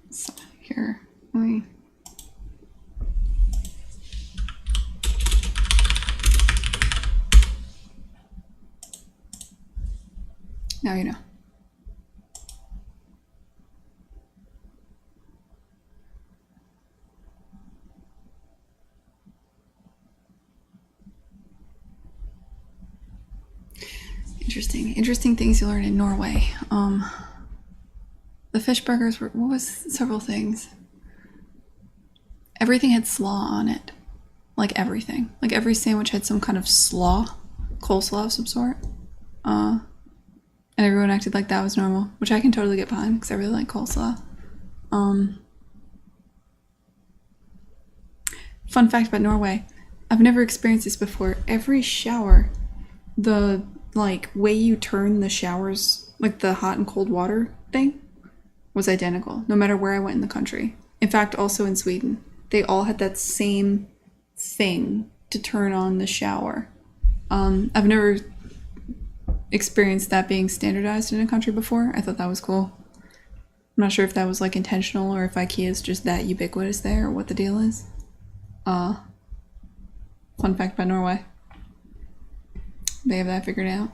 So here, let me... Now you know. Interesting things you learn in Norway. The fish burgers were, what was several things? Everything had slaw on it. Like everything. Like every sandwich had some kind of slaw. Coleslaw of some sort. And everyone acted like that was normal, which I can totally get behind because I really like coleslaw. Fun fact about Norway. I've never experienced this before. Every shower, the like way you turn the showers, like the hot and cold water thing, was identical, no matter where I went in the country. In fact, also in Sweden, they all had that same thing to turn on the shower. I've never experienced that being standardized in a country before. I thought that was cool. I'm not sure if that was like intentional or if IKEA is just that ubiquitous there or what the deal is. Fun fact about Norway. They have that figured out.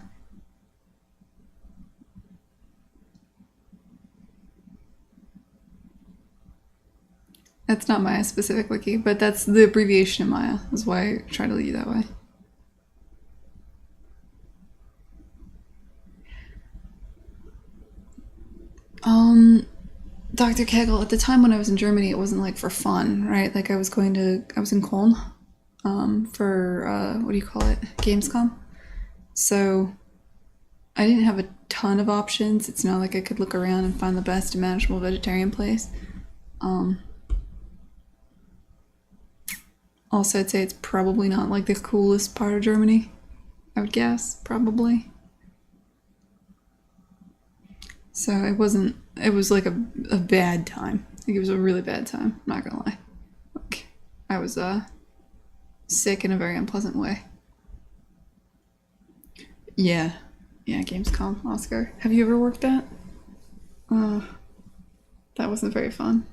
That's not Maya specific wiki, but that's the abbreviation of Maya. That's why I try to lead that way. Dr. Kegel, at the time when I was in Germany, it wasn't like for fun, right? Like I was in Cologne, for, what do you call it? Gamescom. So I didn't have a ton of options. It's not like I could look around and find the best manageable vegetarian place. Also, I'd say it's probably not like the coolest part of Germany. I would guess, probably. So it was like a bad time. Like it was a really bad time, I'm not gonna lie. Like, I was sick in a very unpleasant way. Yeah. Yeah, Gamescom, Oscar. Have you ever worked at? That wasn't very fun.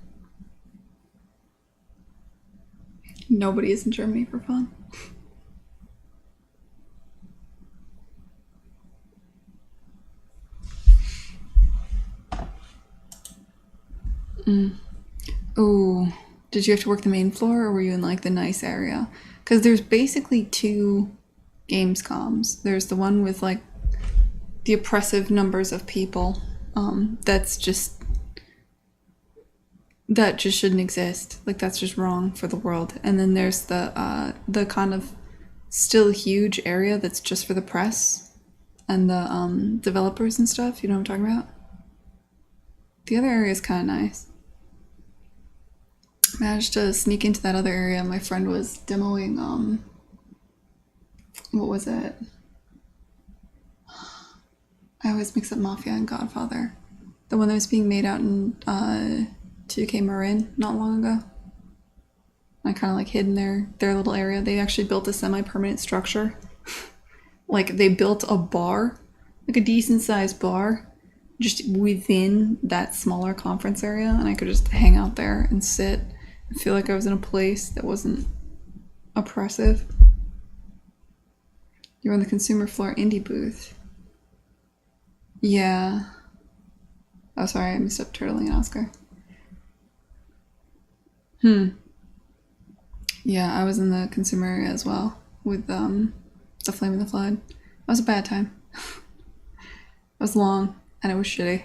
Nobody is in Germany for fun. Oh, did you have to work the main floor or were you in like the nice area? Because there's basically two Gamescoms. There's the one with like the oppressive numbers of people. That just shouldn't exist. Like that's just wrong for the world. And then there's the kind of still huge area that's just for the press and the developers and stuff. You know what I'm talking about? The other area is kind of nice. Managed to sneak into that other area. My friend was demoing what was it? I always mix up Mafia and Godfather. The one that was being made out in 2K Marin not long ago. I kind of like hid in their little area. They actually built a semi-permanent structure. Like they built a bar, like a decent sized bar, just within that smaller conference area, and I could just hang out there and sit and feel like I was in a place that wasn't oppressive. You're on the consumer floor indie booth. Yeah. Oh, sorry, I missed up turtling and Oscar. Yeah, I was in the consumer area as well with the Flame and the Flood. It was a bad time. It was long and it was shitty.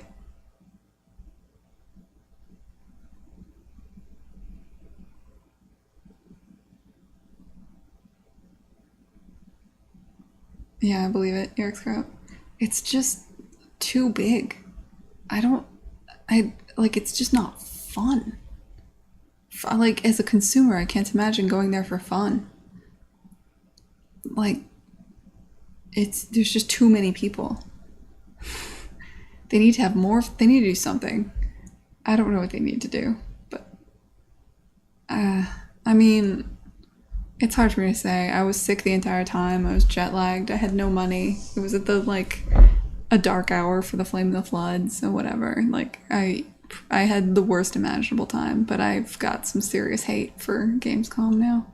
Yeah, I believe it. Eric's crap. It's just too big. It's just not fun. Like, as a consumer, I can't imagine going there for fun. Like, there's just too many people. They need to have more, they need to do something. I don't know what they need to do, but, I mean, it's hard for me to say. I was sick the entire time. I was jet lagged. I had no money. It was at a dark hour for the Flame of the Flood, so whatever. Like, I had the worst imaginable time, but I've got some serious hate for Gamescom now.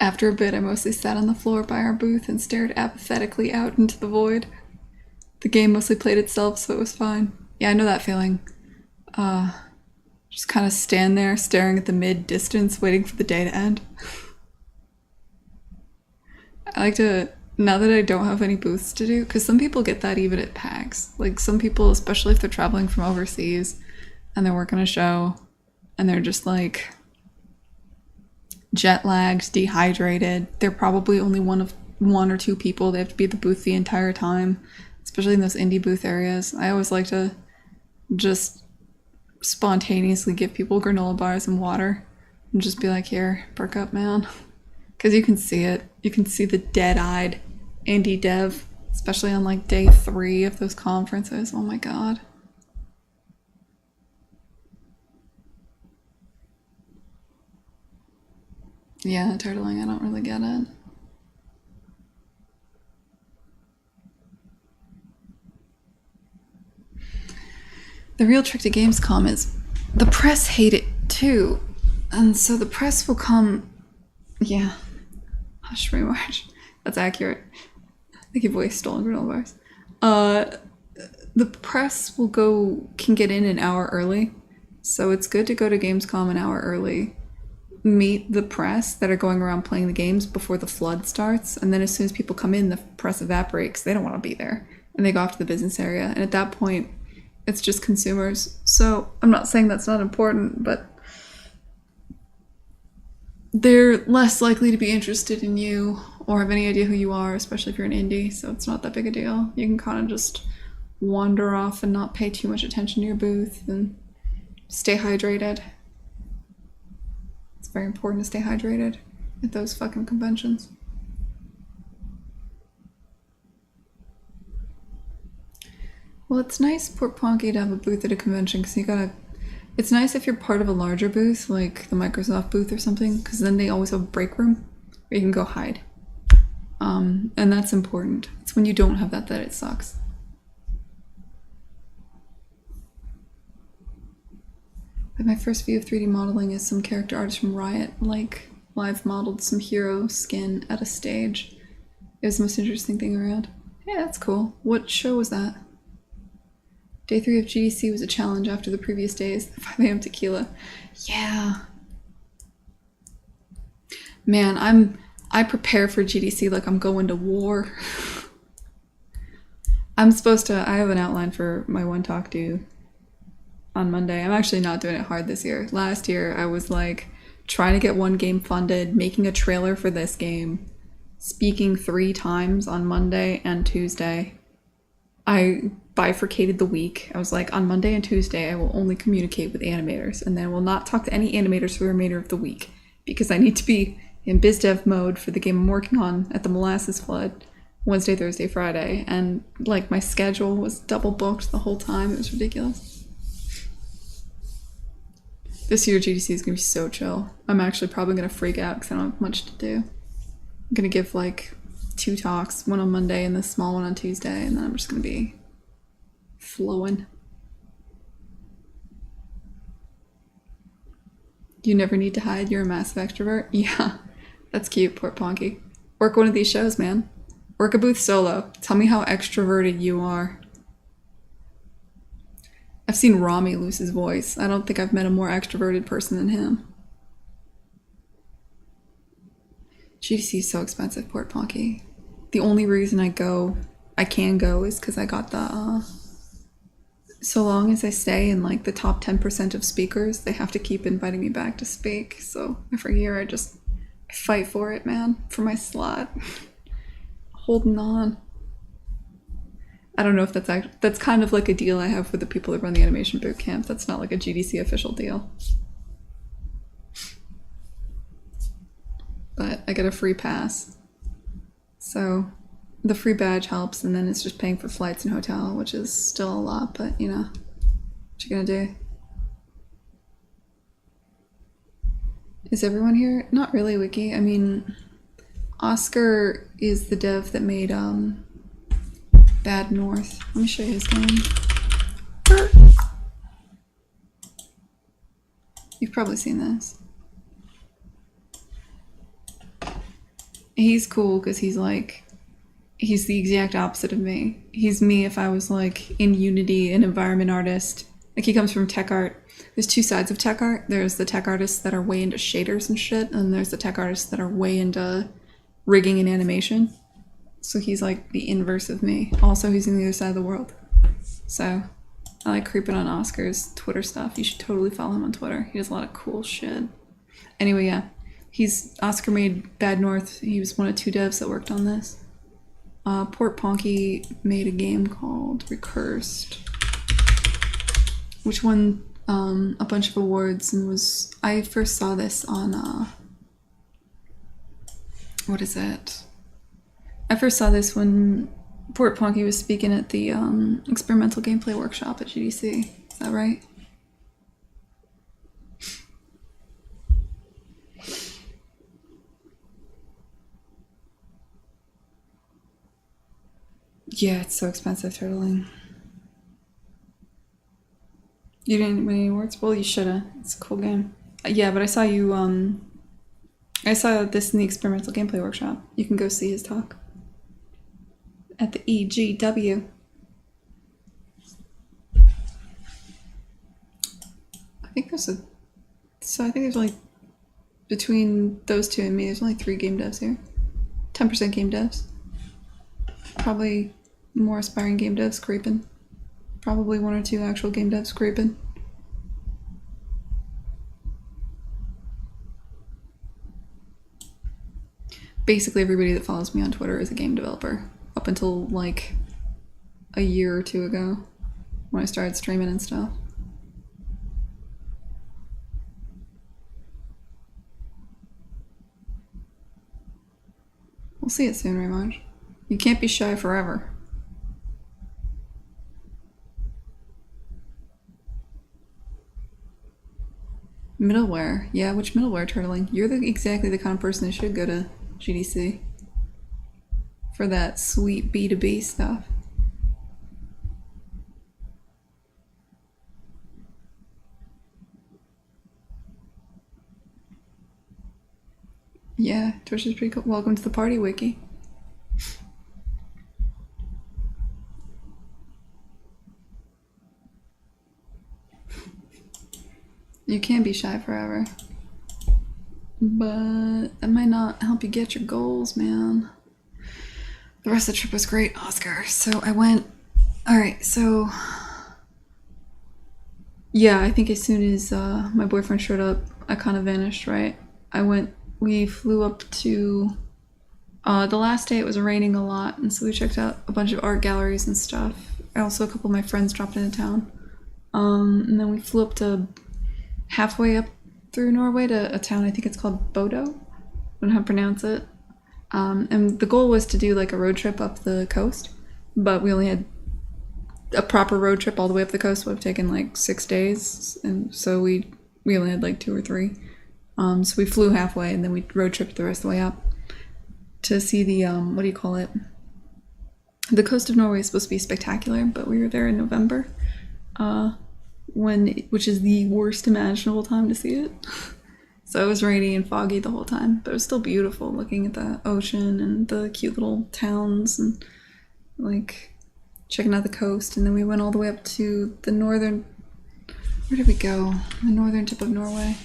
After a bit, I mostly sat on the floor by our booth and stared apathetically out into the void. The game mostly played itself, so it was fine. Yeah, I know that feeling. Just kind of stand there staring at the mid-distance, waiting for the day to end. I like to, now that I don't have any booths to do, because some people get that even at PAX. Like, some people, especially if they're traveling from overseas and they're working a show and they're just like jet lagged, dehydrated. They're probably only one or two people. They have to be at the booth the entire time, especially in those indie booth areas. I always like to just spontaneously give people granola bars and water and just be like, here, perk up, man. Because you can see it. You can see the dead-eyed indie dev, especially on like day 3 of those conferences. Oh my god. Yeah, turtling, I don't really get it. The real trick to Gamescom is the press hate it too. And so the press will come. Yeah. Hush, March. That's accurate. I think your voice stolen granola bars. The press can get in an hour early. So it's good to go to Gamescom an hour early. Meet the press that are going around playing the games before the flood starts. And then as soon as people come in, the press evaporates. They don't want to be there. And they go off to the business area. And at that point, it's just consumers. So I'm not saying that's not important, but they're less likely to be interested in you or have any idea who you are, especially if you're an indie. So it's not that big a deal. You can kind of just wander off and not pay too much attention to your booth and stay hydrated. It's very important to stay hydrated at those fucking conventions. Well, it's nice, Port Ponky, to have a booth at a convention because it's nice if you're part of a larger booth, like the Microsoft booth or something, because then they always have a break room where you can go hide. And that's important. It's when you don't have that it sucks. But my first view of 3D modeling is some character artist from Riot, like, live modeled some hero skin at a stage. It was the most interesting thing around. Yeah, that's cool. What show was that? Day 3 of GDC was a challenge after the previous days. 5 a.m. tequila. Yeah. Man, I prepare for GDC like I'm going to war. I have an outline for my one talk due on Monday. I'm actually not doing it hard this year. Last year, I was like trying to get one game funded, making a trailer for this game, speaking 3 times on Monday and Tuesday. I bifurcated the week. I was like, on Monday and Tuesday, I will only communicate with animators, and then I will not talk to any animators for the remainder of the week, because I need to be in biz dev mode for the game I'm working on at the Molasses Flood, Wednesday, Thursday, Friday, and like my schedule was double booked the whole time. It was ridiculous. This year GDC is gonna be so chill. I'm actually probably gonna freak out because I don't have much to do. I'm gonna give like 2 talks, one on Monday and the small one on Tuesday, and then I'm just gonna be flowing. You never need to hide, you're a massive extrovert. Yeah, that's cute, Port Ponky. Work one of these shows, man. Work a booth solo. Tell me how extroverted you are. I've seen Rami lose his voice. I don't think I've met a more extroverted person than him. GDC is so expensive, Port Ponky. The only reason I can go is because I got the, so long as I stay in like the top 10% of speakers, they have to keep inviting me back to speak. So every year I fight for it, man, for my slot. Holding on. I don't know if that's kind of like a deal I have with the people that run the animation boot camp. That's not like a GDC official deal. But I get a free pass. So the free badge helps, and then it's just paying for flights and hotel, which is still a lot, but you know, what you gonna do? Is everyone here? Not really, Wiki. I mean, Oscar is the dev that made Bad North. Let me show you his game. You've probably seen this. He's cool because he's the exact opposite of me. He's me if I was like in Unity, an environment artist. Like, he comes from tech art. There's 2 sides of tech art. There's the tech artists that are way into shaders and shit, and there's the tech artists that are way into rigging and animation. So he's like the inverse of me. Also, he's on the other side of the world. So I like creeping on Oscar's Twitter stuff. You should totally follow him on Twitter. He does a lot of cool shit. Anyway, yeah. Oscar made Bad North. He was one of 2 devs that worked on this. Port Ponky made a game called Recursed, which won a bunch of awards, and I first saw this on what is it? I first saw this when Port Ponky was speaking at the experimental gameplay workshop at GDC. Is that right? Yeah, it's so expensive turtling. You didn't win any awards? Well, you shoulda. It's a cool game. Yeah, but I saw you, I saw this in the experimental gameplay workshop. You can go see his talk. At the EGW. I think there's a... So I think there's only... Between those two and me, there's only 3 game devs here. 10% game devs. Probably more aspiring game devs creeping. Probably 1 or 2 actual game devs creeping. Basically everybody that follows me on Twitter is a game developer. Up until like a year or 2 ago when I started streaming and stuff. We'll see it soon, Raymond. You can't be shy forever. Middleware. Yeah, which middleware, Turtling? You're exactly the kind of person that should go to GDC for that sweet B2B stuff. Yeah, Twitch is pretty cool. Welcome to the party, Wiki. You can be shy forever. But that might not help you get your goals, man. The rest of the trip was great, Oscar. So I went... Alright, so... Yeah, I think as soon as my boyfriend showed up, I kind of vanished, right? We flew up to... the last day it was raining a lot, and so we checked out a bunch of art galleries and stuff. Also, a couple of my friends dropped into town. And then we flew up to... halfway up through Norway to a town, I think it's called Bodo. I don't know how to pronounce it. And the goal was to do like a road trip up the coast, but we only had a proper road trip all the way up the coast would have taken like 6 days, and so we only had like 2 or 3. So we flew halfway and then we road tripped the rest of the way up to see the what do you call it? The coast of Norway is supposed to be spectacular, but we were there in November. Which is the worst imaginable time to see it. So it was rainy and foggy the whole time, but it was still beautiful looking at the ocean and the cute little towns and like checking out the coast. And then we went all the way up to the northern... Where did we go? The northern tip of Norway.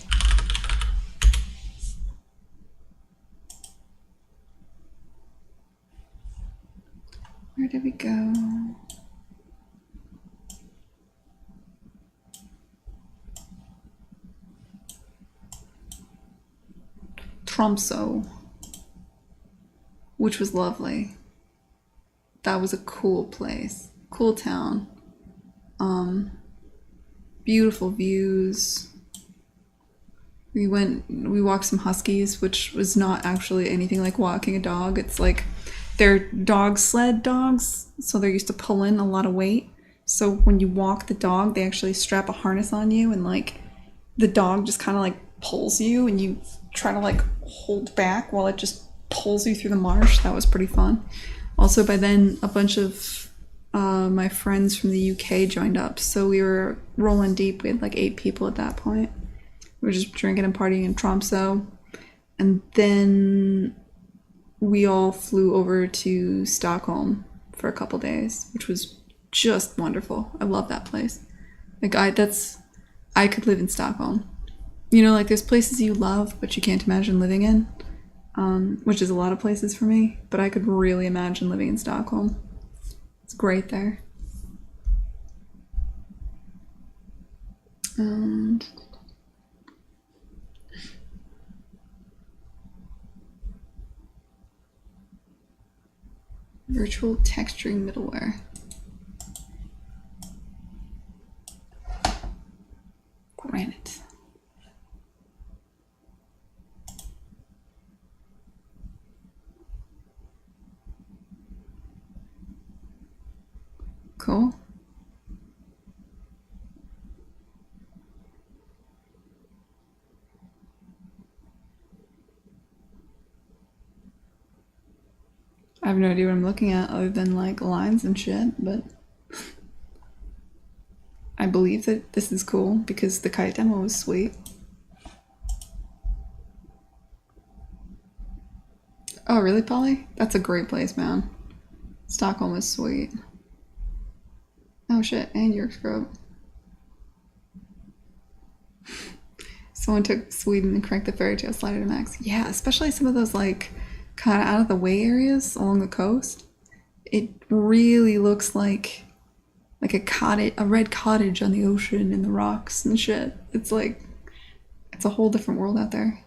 Where did we go? Tromsø, which was lovely. That was a cool place, cool town. Beautiful views. We walked some huskies, which was not actually anything like walking a dog. It's like they're dog sled dogs, so they're used to pulling a lot of weight. So when you walk the dog, they actually strap a harness on you, and like the dog just kind of like pulls you, and you try to like hold back while it just pulls you through the marsh. That was pretty fun. Also, by then a bunch of my friends from the UK joined up, so we were rolling deep. We had like 8 people at that point. We were just drinking and partying in Tromsø, and then we all flew over to Stockholm for a couple days, which was just wonderful. I love that place. Like I could live in Stockholm. You know, like there's places you love but you can't imagine living in, which is a lot of places for me, but I could really imagine living in Stockholm. It's great there. And virtual texturing middleware. Granite. Cool. I have no idea what I'm looking at other than like lines and shit, but I believe that this is cool because the kite demo was sweet. Oh, really, Polly? That's a great place, man. Stockholm is sweet. Oh shit, and York Scrub. Someone took Sweden and cranked the fairy tale slider to max. Yeah, especially some of those like kind of out of the way areas along the coast. It really looks like a cottage, a red cottage on the ocean and the rocks and shit. It's like it's a whole different world out there.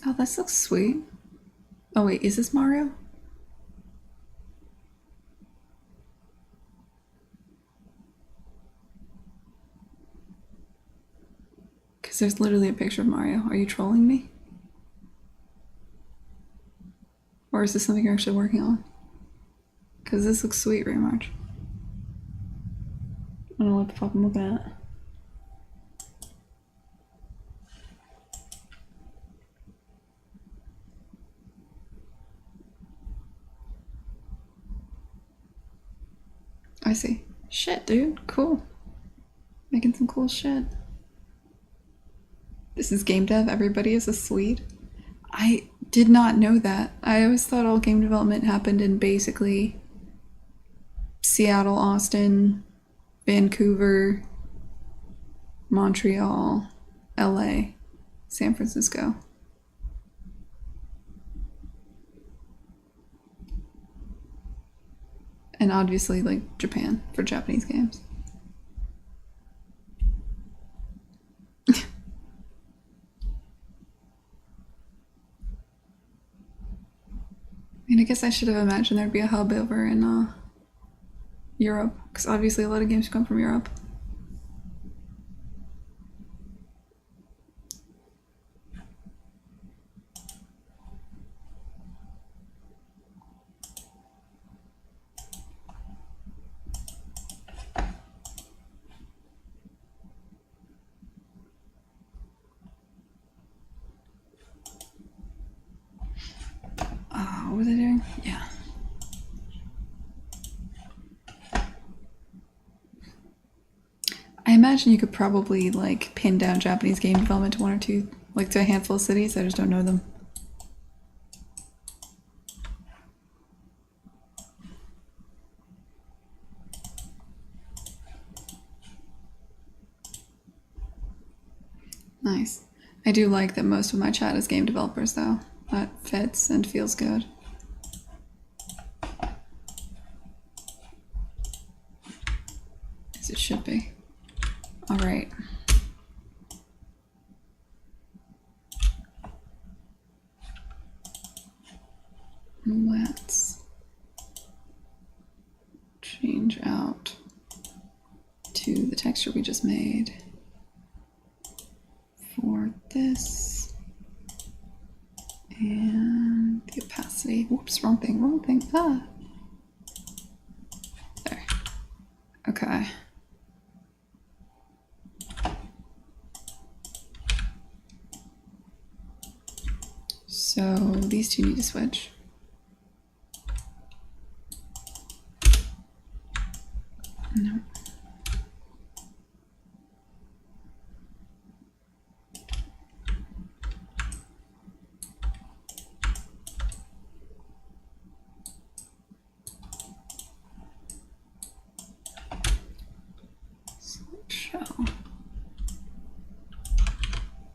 Oh, this looks sweet. Oh wait, is this Mario? Because there's literally a picture of Mario. Are you trolling me? Or is this something you're actually working on? Because this looks sweet very much. I don't know what the fuck I'm looking at. I see. Shit, dude. Cool. Making some cool shit. This is game dev. Everybody is a Swede. I did not know that. I always thought all game development happened in basically Seattle, Austin, Vancouver, Montreal, LA, San Francisco. And obviously, like, Japan for Japanese games. I mean, I guess I should have imagined there'd be a hub over in Europe, because obviously a lot of games come from Europe. What was I doing? Yeah. I imagine you could probably like pin down Japanese game development to one or two, like to a handful of cities. I just don't know them. Nice. I do like that most of my chat is game developers though. That fits and feels good. As it should be. All right. Let's change out to the texture we just made for this and the opacity. Whoops, wrong thing, wrong thing. Ah. There. Okay. So these two need to switch. No. Shell.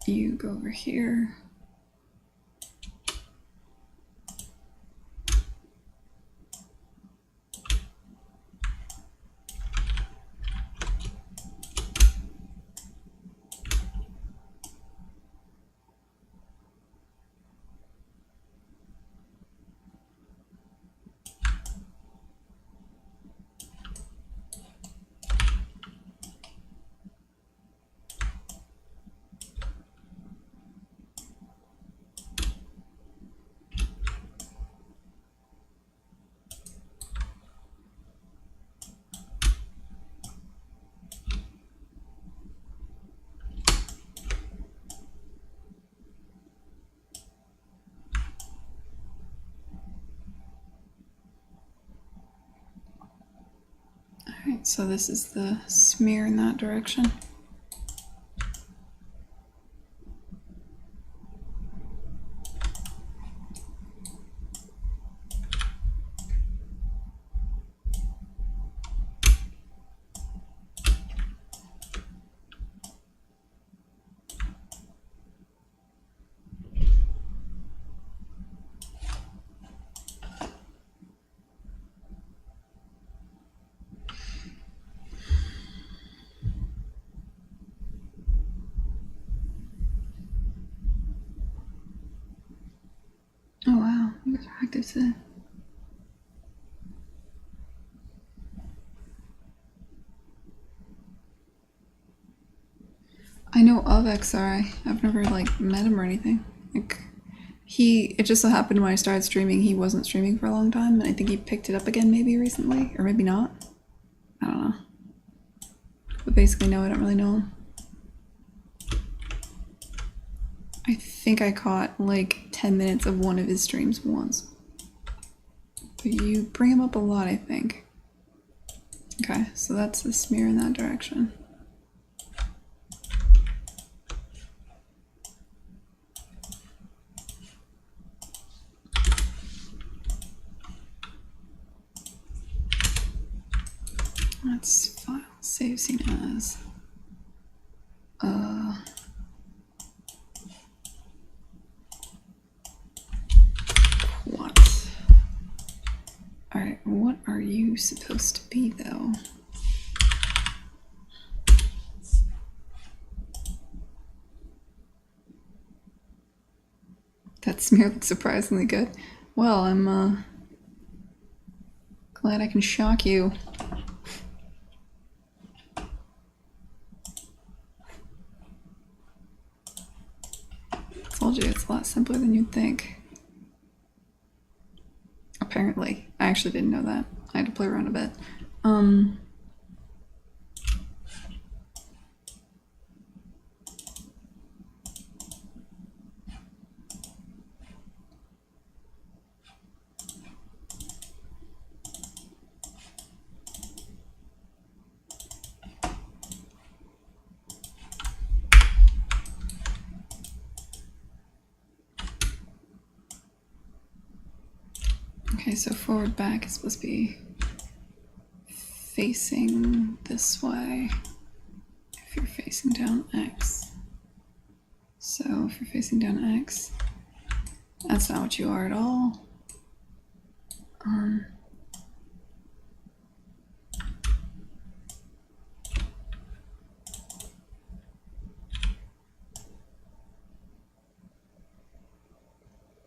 You go over here. So this is the smear in that direction. Oh wow, you guys are active today. I know of XRI. I've never like met him or anything. Like it just so happened when I started streaming, he wasn't streaming for a long time, and I think he picked it up again maybe recently, or maybe not. I don't know. But basically, no, I don't really know him. I think I caught like 10 minutes of one of his streams once. But you bring him up a lot, I think. Okay, so that's the smear in that direction. Let's file save scene as. Quat. Alright, what are you supposed to be though? That smear looks surprisingly good. Well, I'm glad I can shock you. Told you, it's a lot simpler than you'd think. Apparently. I actually didn't know that. I had to play around a bit. Okay, so forward back is supposed to be facing this way if you're facing down X. So if you're facing down X, that's not what you are at all.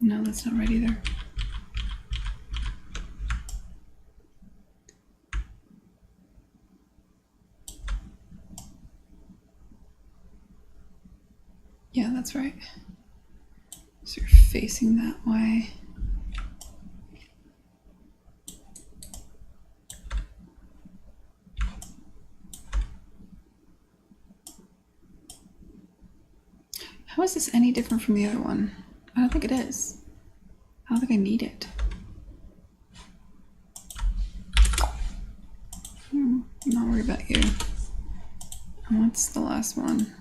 No, that's not right either. Yeah, that's right. So you're facing that way. How is this any different from the other one? I don't think it is. I don't think I need it. I'm not worried about you. And what's the last one?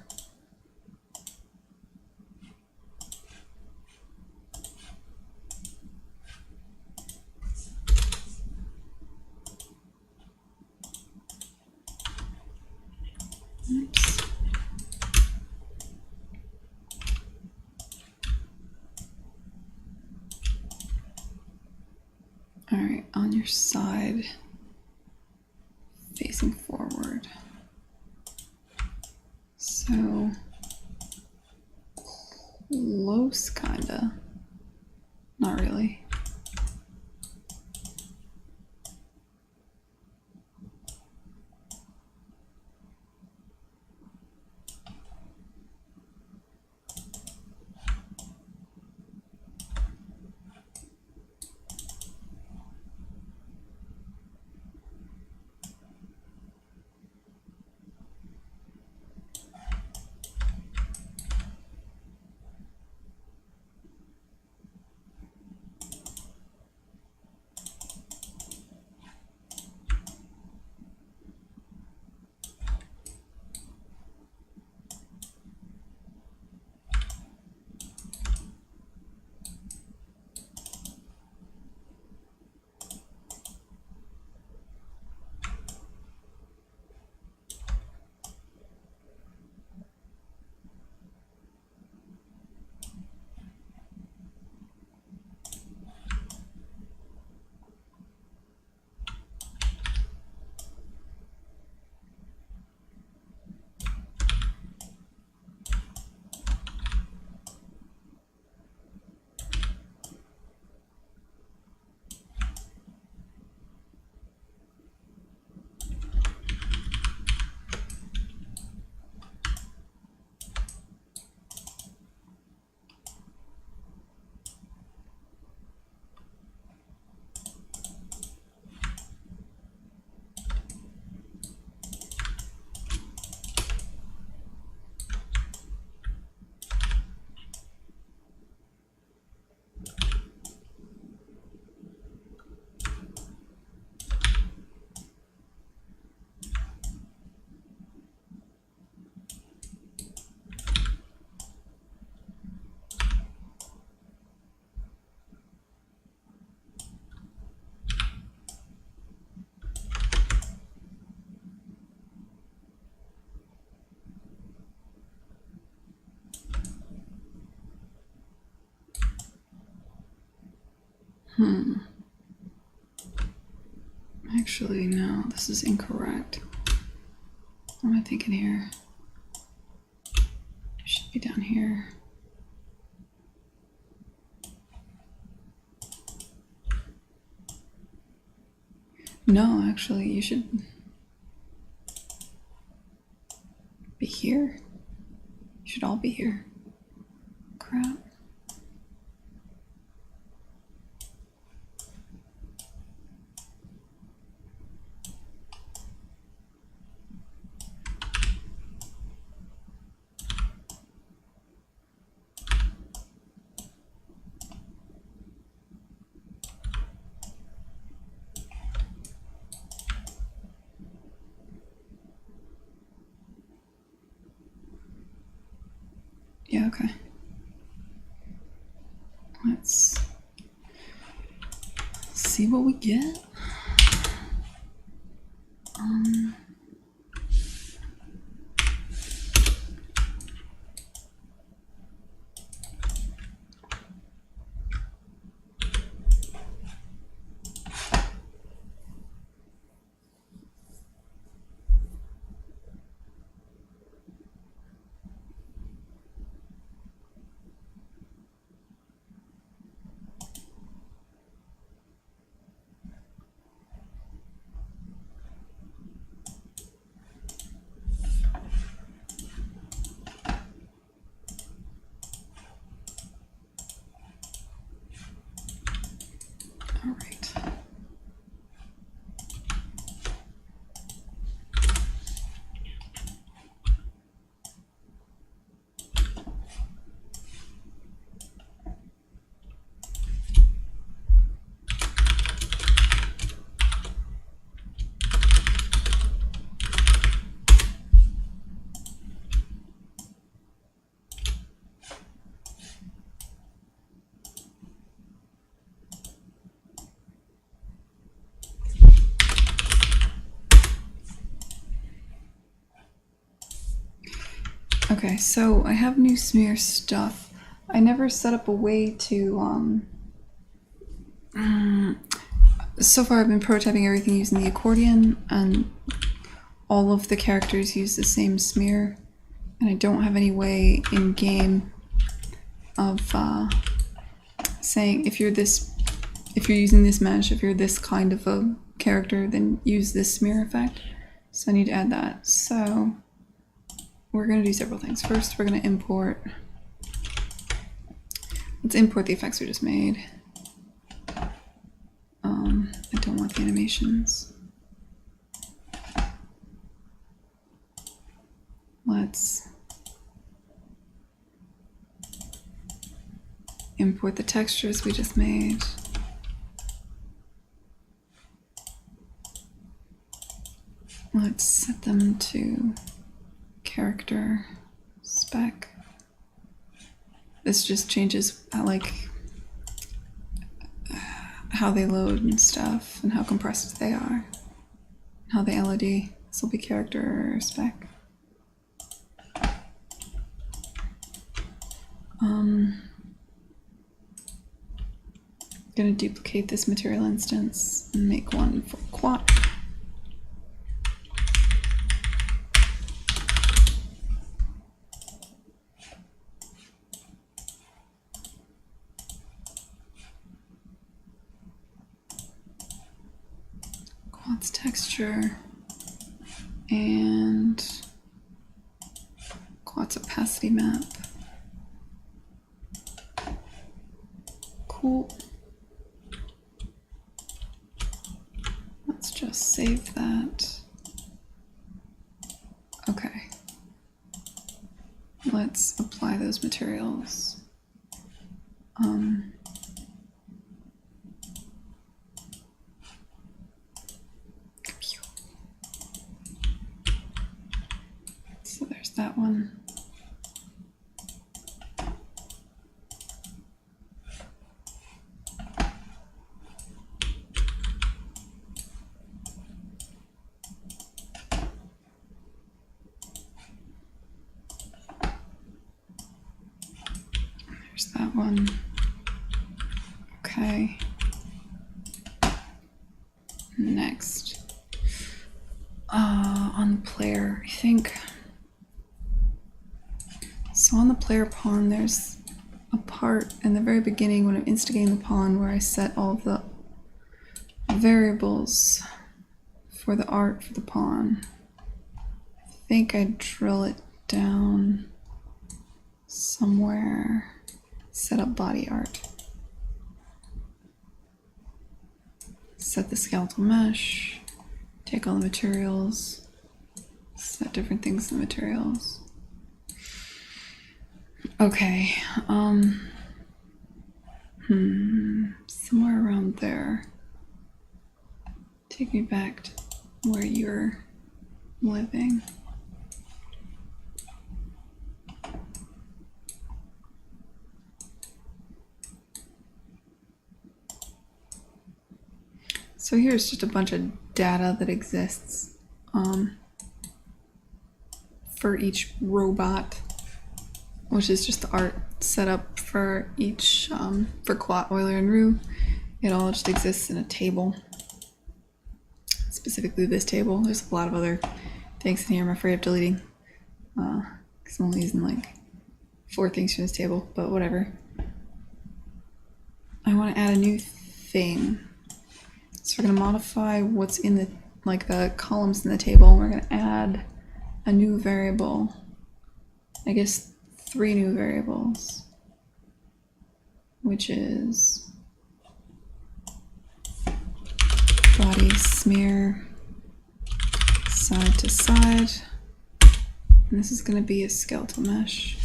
Oops. All right, on your side, facing forward. So close, kinda. Not really. Actually, no, this is incorrect. What am I thinking here? It should be down here. No, actually, you should be here. You should all be here. Crap. Yeah, okay. Let's see what we get. All right. Okay, so I have new smear stuff. I never set up a way to, so far I've been prototyping everything using the accordion, and all of the characters use the same smear, and I don't have any way in game of saying if you're using this mesh, if you're this kind of a character, then use this smear effect. So I need to add that. So we're going to do several things. First, we're going to import. Let's import the effects we just made. I don't want the animations. Let's import the textures we just made. Let's set them to character spec. This just changes how they load and stuff, and how compressed they are, how they LOD. This will be character spec. Gonna duplicate this material instance and make one for Quat. Quat's texture and Quat's opacity map. Cool. Let's just save that. Okay. Let's apply those materials. So there's that one. There's that one. Okay. player, I think. So on the player pawn, there's a part in the very beginning when I'm instigating the pawn where I set all of the variables for the art for the pawn. I think I drill it down somewhere. Set up body art. Set the skeletal mesh. Take all the materials. Set different things in the materials. Okay. Somewhere around there. Take me back to where you're living. So here's just a bunch of data that exists for each robot, which is just the art set up for each, for Quat, Euler, and Roux. It all just exists in a table. Specifically this table. There's a lot of other things in here I'm afraid of deleting. Because I'm only using like 4 things from this table, but whatever. I want to add a new thing. So we're going to modify what's in the, like the columns in the table, and we're going to add a new variable. I guess 3 new variables, which is body smear side to side, and this is going to be a skeletal mesh.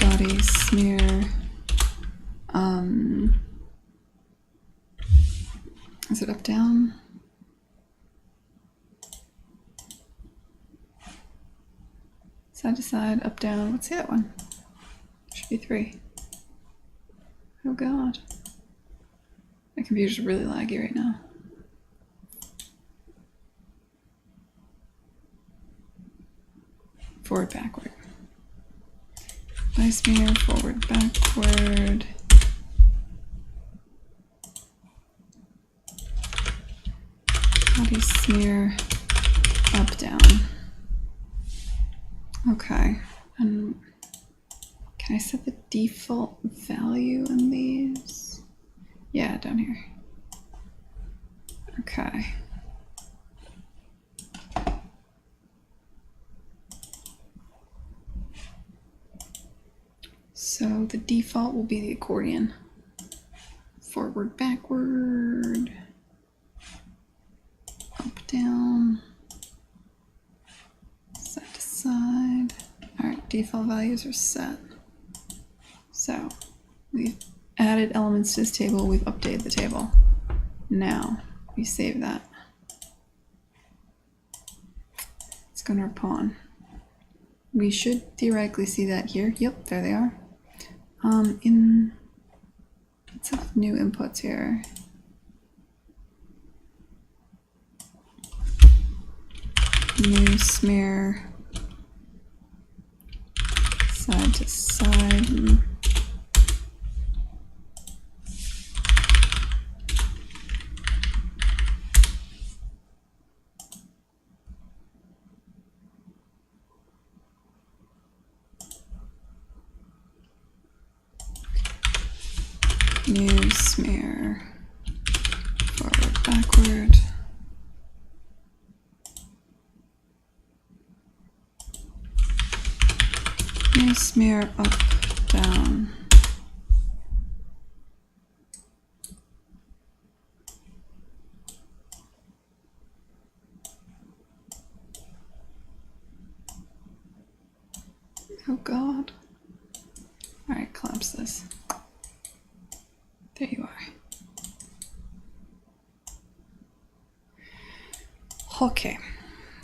Body smear, is it up down? Side to side, up down. What's the other one? Should be 3. Oh god. My computer's really laggy right now. Forward, backward. Body smear, forward, backward. Body smear, up, down. Okay, and can I set the default value in these? Yeah, down here. Okay. So the default will be the accordion. Forward, backward. Up, down. Side to side. Alright, default values are set. So we've added elements to this table, we've updated the table. Now we save that. Let's go to our pawn. We should theoretically see that here. Yep, there they are. Let's have new inputs here. New smear side to side. New smear forward, backward. New smear up, down. Oh god. Alright, collapse this. There you are. Okay,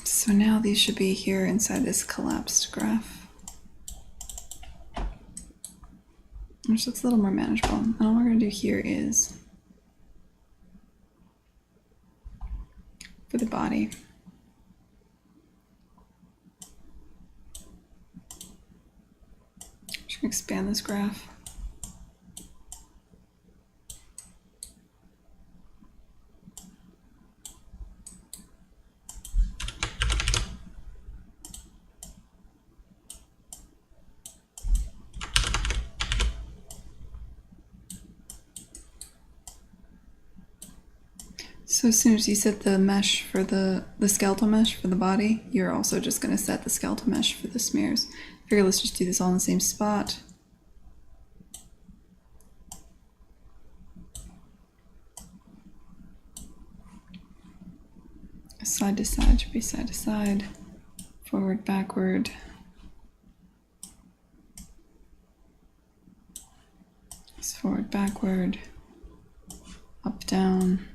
so now these should be here inside this collapsed graph, which looks a little more manageable. And all we're going to do here is, for the body, I'm just going to expand this graph. So as soon as you set the mesh for the skeletal mesh for the body, you're also just going to set the skeletal mesh for the smears. I figure let's just do this all in the same spot. Side to side should be side to side, forward, backward. It's forward, backward, up, down.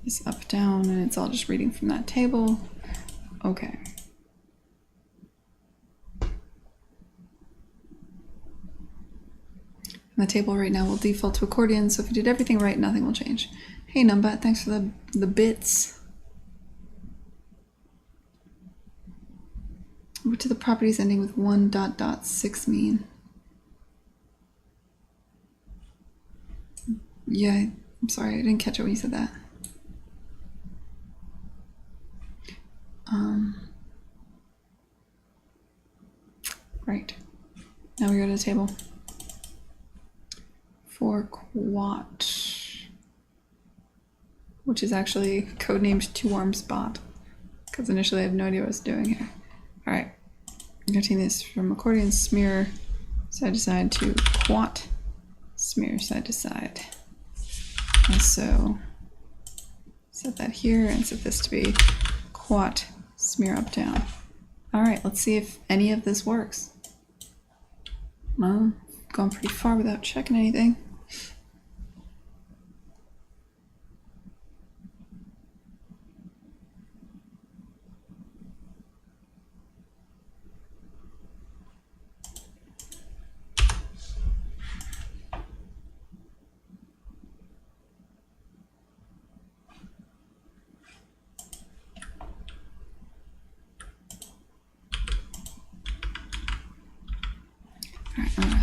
It's up, down, and it's all just reading from that table. Okay. And the table right now will default to accordion, so if you did everything right, nothing will change. Hey Numbat, thanks for the bits. What do the properties ending with 1.6 mean? Yeah, I'm sorry, I didn't catch it when you said that. Right. Now we go to the table. For Quat, which is actually codenamed 2-arms bot, because initially I have no idea what I was doing here. All right, I'm going to take this from accordion smear side to side to Quat smear side to side. And so set that here and set this to be Quat smear up down. All right, let's see if any of this works. Well, gone pretty far without checking anything.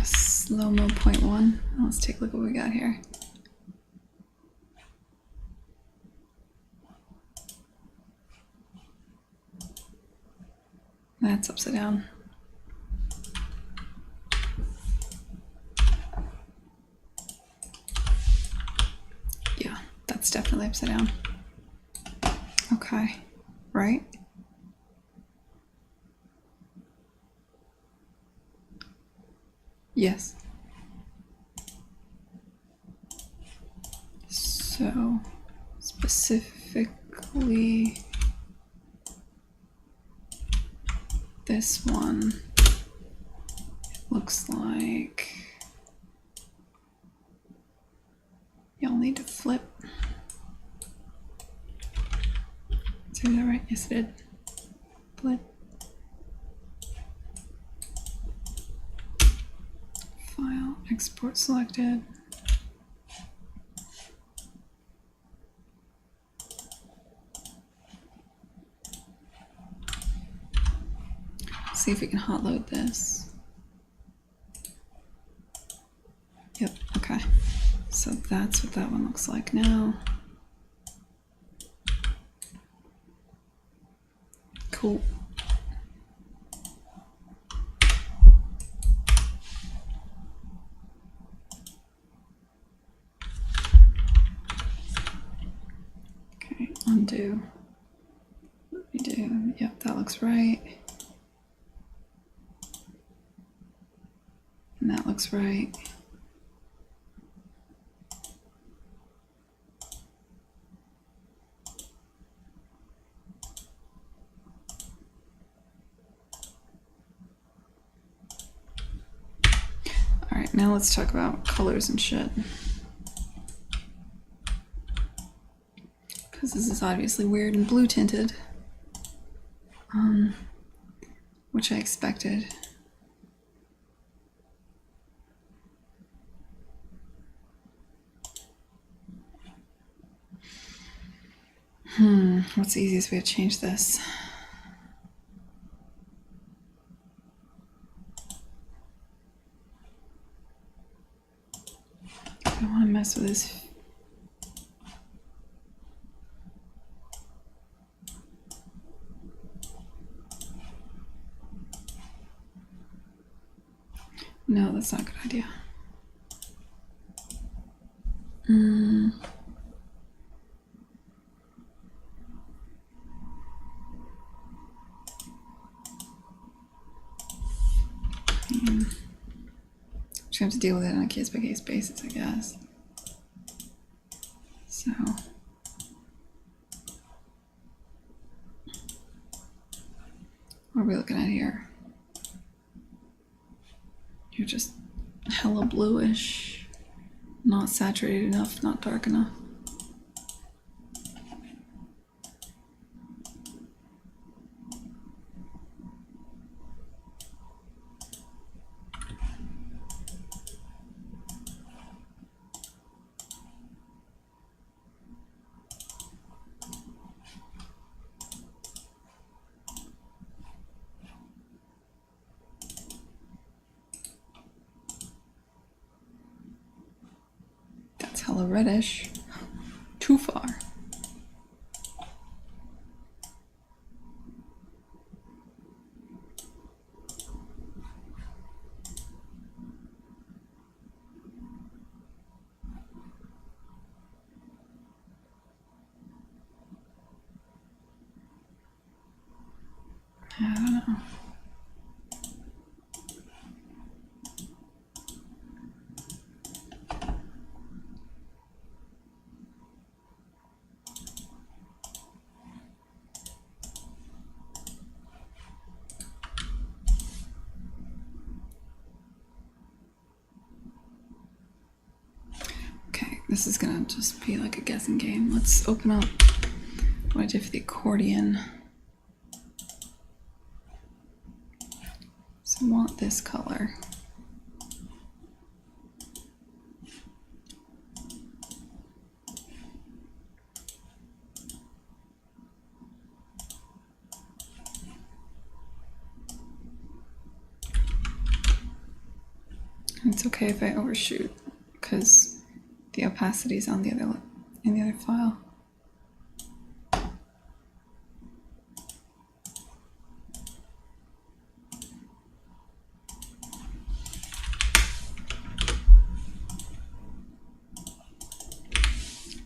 Slow-mo 0.1. Let's take a look at what we got here. That's upside down. Yeah, that's definitely upside down. Okay, right? Yes. So, specifically, this one looks like you'll need to flip. Did I do that right? Yes, I did. Flip. File, export selected. See if we can hot load this. Yep, okay. So that's what that one looks like now. Cool. Okay, undo. Redo. Yep, that looks right. And that looks right. All right, now let's talk about colors and shit. Because this is obviously weird and blue tinted. Which I expected. What's the easiest way to change this? I don't want to mess with this. No, that's not a good idea. Just have to deal with it on a case by case basis, I guess. So. What are we looking at here? You're just hella bluish. Not saturated enough, not dark enough. That's hella reddish. Too far. I don't know. Okay, this is gonna just be like a guessing game. Let's open up what I did for the accordion. So I want this color. It's okay if I overshoot because the opacity is on the other in the other file.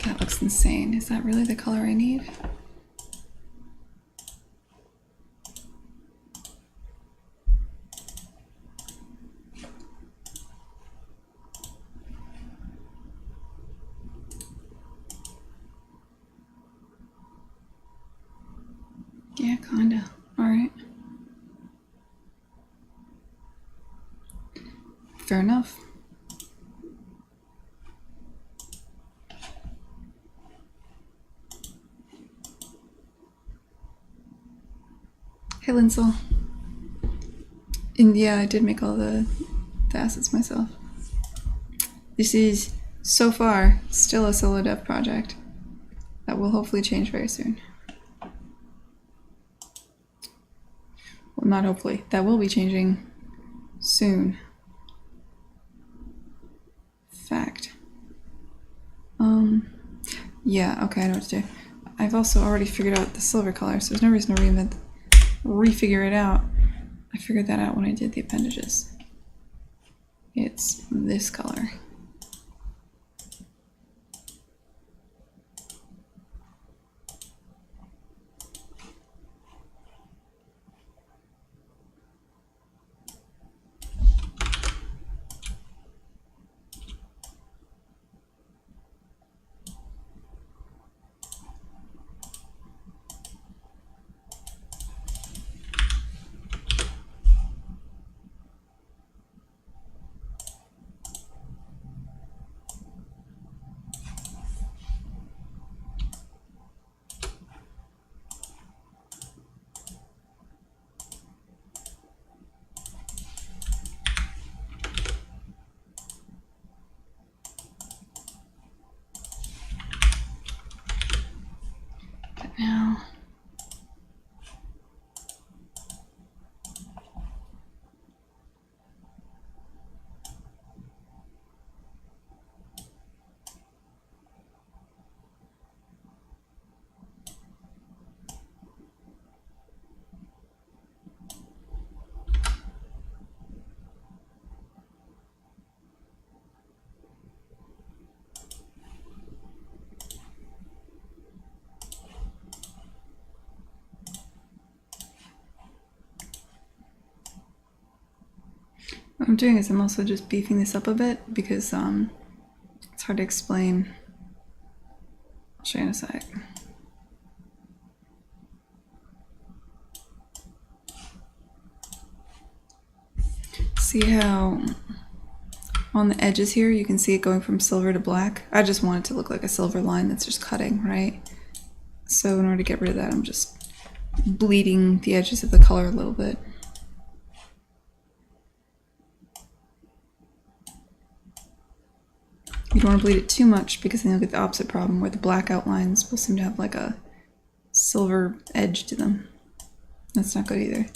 That looks insane. Is that really the color I need? Yeah, kinda. Alright. Fair enough. Hey, Linsel. And yeah, I did make all the assets myself. This is, so far, still a solo dev project. That will hopefully change very soon. Well, not hopefully. That will be changing soon. Fact. Yeah, okay, I know what to do. I've also already figured out the silver color, so there's no reason to refigure it out. I figured that out when I did the appendages. It's this color. But now... I'm doing is I'm also just beefing this up a bit because it's hard to explain. I'll show you in a sec. See how on the edges here you can see it going from silver to black? I just want it to look like a silver line that's just cutting, right? So in order to get rid of that, I'm just bleeding the edges of the color a little bit. You don't want to bleed it too much because then you'll get the opposite problem where the black outlines will seem to have like a silver edge to them. That's not good either.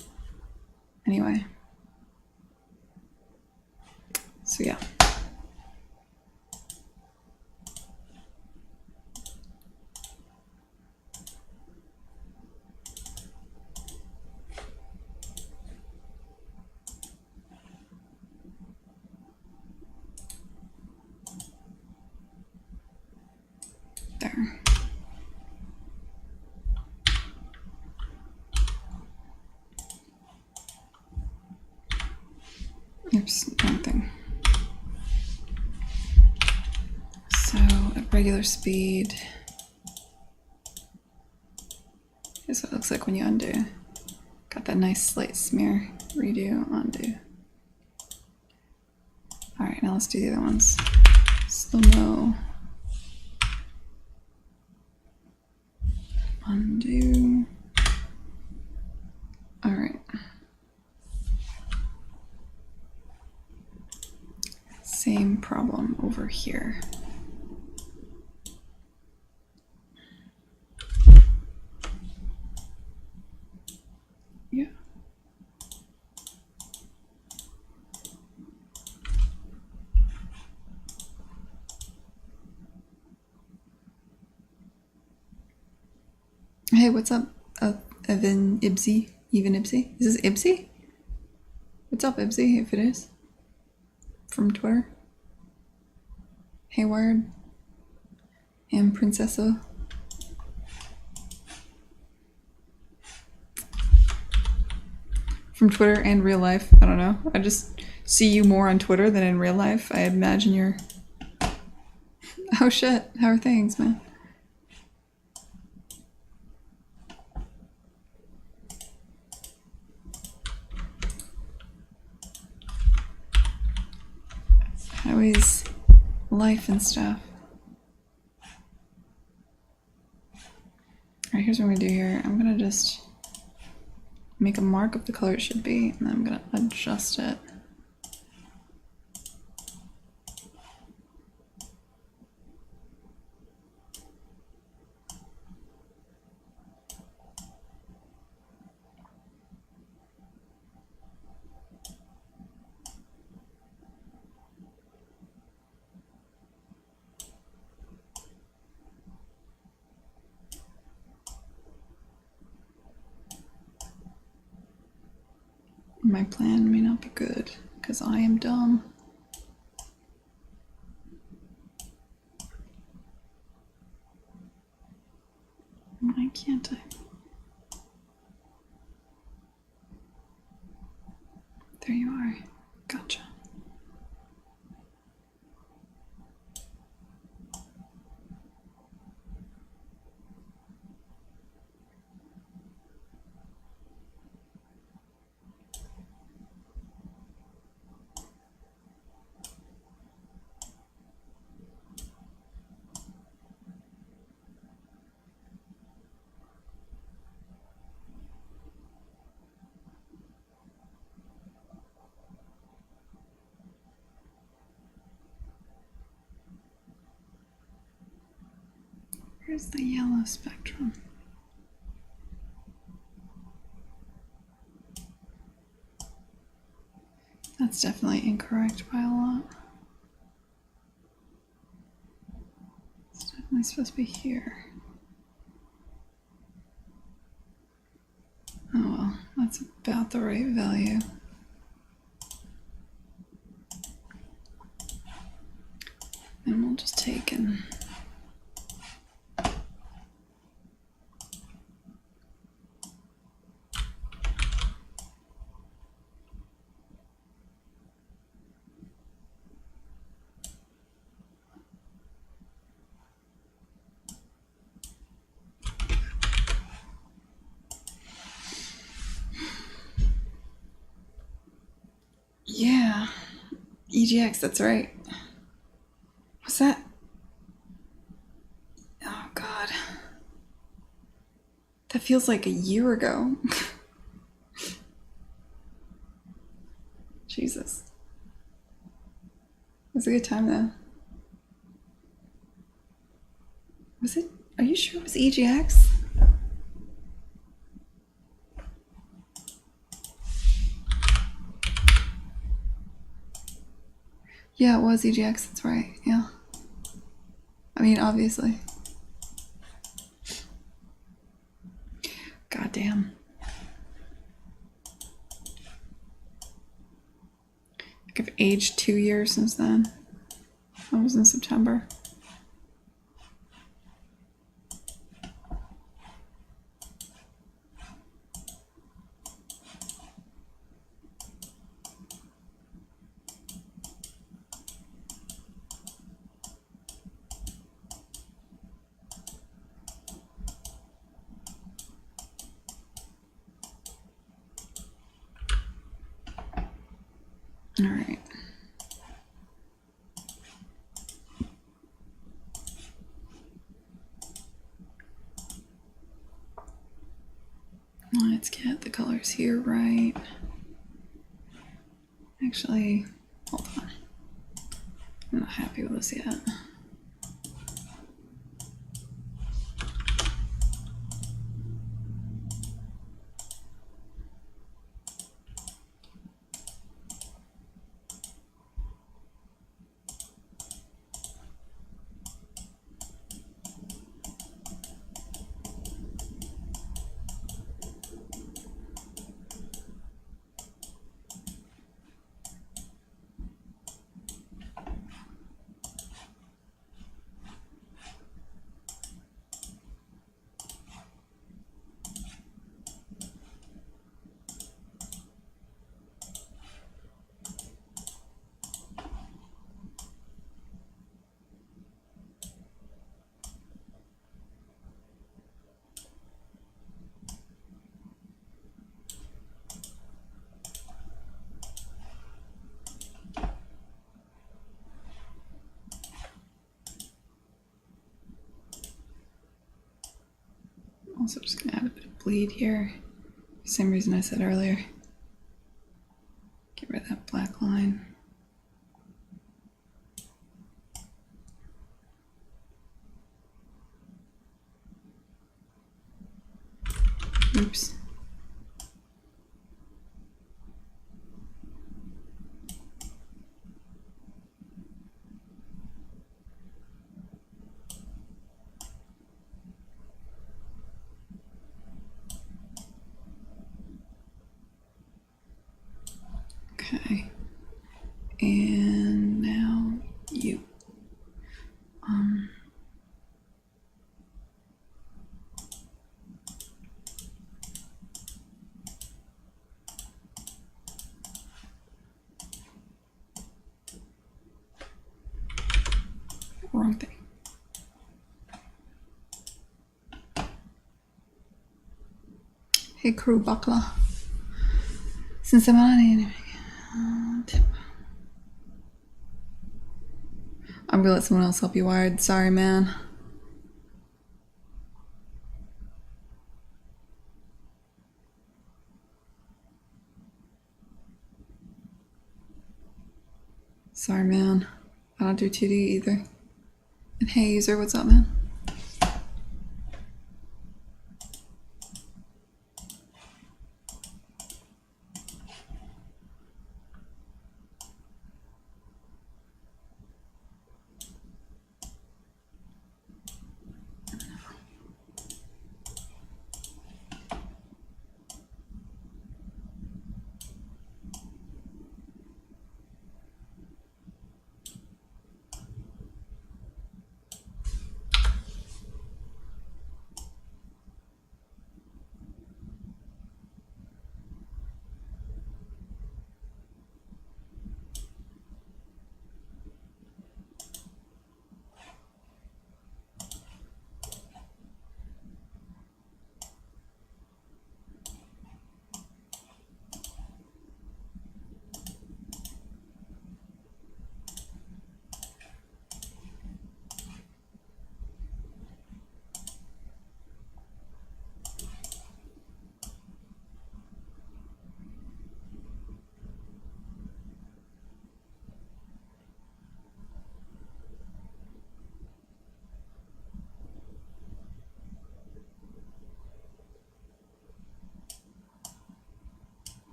Anyway. So yeah. There. Oops, wrong thing. So at regular speed, here's what it looks like when you undo. Got that nice slight smear. Redo, undo. Alright, now let's do the other ones. Slow-mo. Undo. Alright. Same problem over here. Yeah. Hey, what's up, Evan Ibsy? Even Ibsy? Is this Ibsy? What's up, Ibsy, if it is? From Twitter? Hayward? And Princessa? From Twitter and real life, I don't know. I just see you more on Twitter than in real life. I imagine you're... Oh shit, how are things, man? How is life and stuff? Alright, here's what I'm gonna do here. I'm gonna just make a mark of the color it should be, and then I'm gonna adjust it. My plan may not be good, because I am dumb. Why can't I? There you are. Gotcha. Where's the yellow spectrum? That's definitely incorrect by a lot. It's definitely supposed to be here. Oh well, that's about the right value. And we'll just take and EGX, that's right. What's that? Oh, God. That feels like a year ago. Jesus. It was a good time, though. Was it? Are you sure it was EGX? Yeah, it was EGX, that's right. Yeah. I mean, obviously. God damn. I've aged 2 years since then. That was in September. All right. Let's get the colors here right. Actually, hold on. I'm not happy with this yet. Also just gonna add a bit of bleed here. Same reason I said earlier. Get rid of that black line. Oops. Okay. And now you. Wrong thing. Hey crew buckler. Since I'm on anime. I'm gonna let someone else help you wired. Sorry, man. Sorry, man. I don't do 2D either. And hey, user, what's up, man?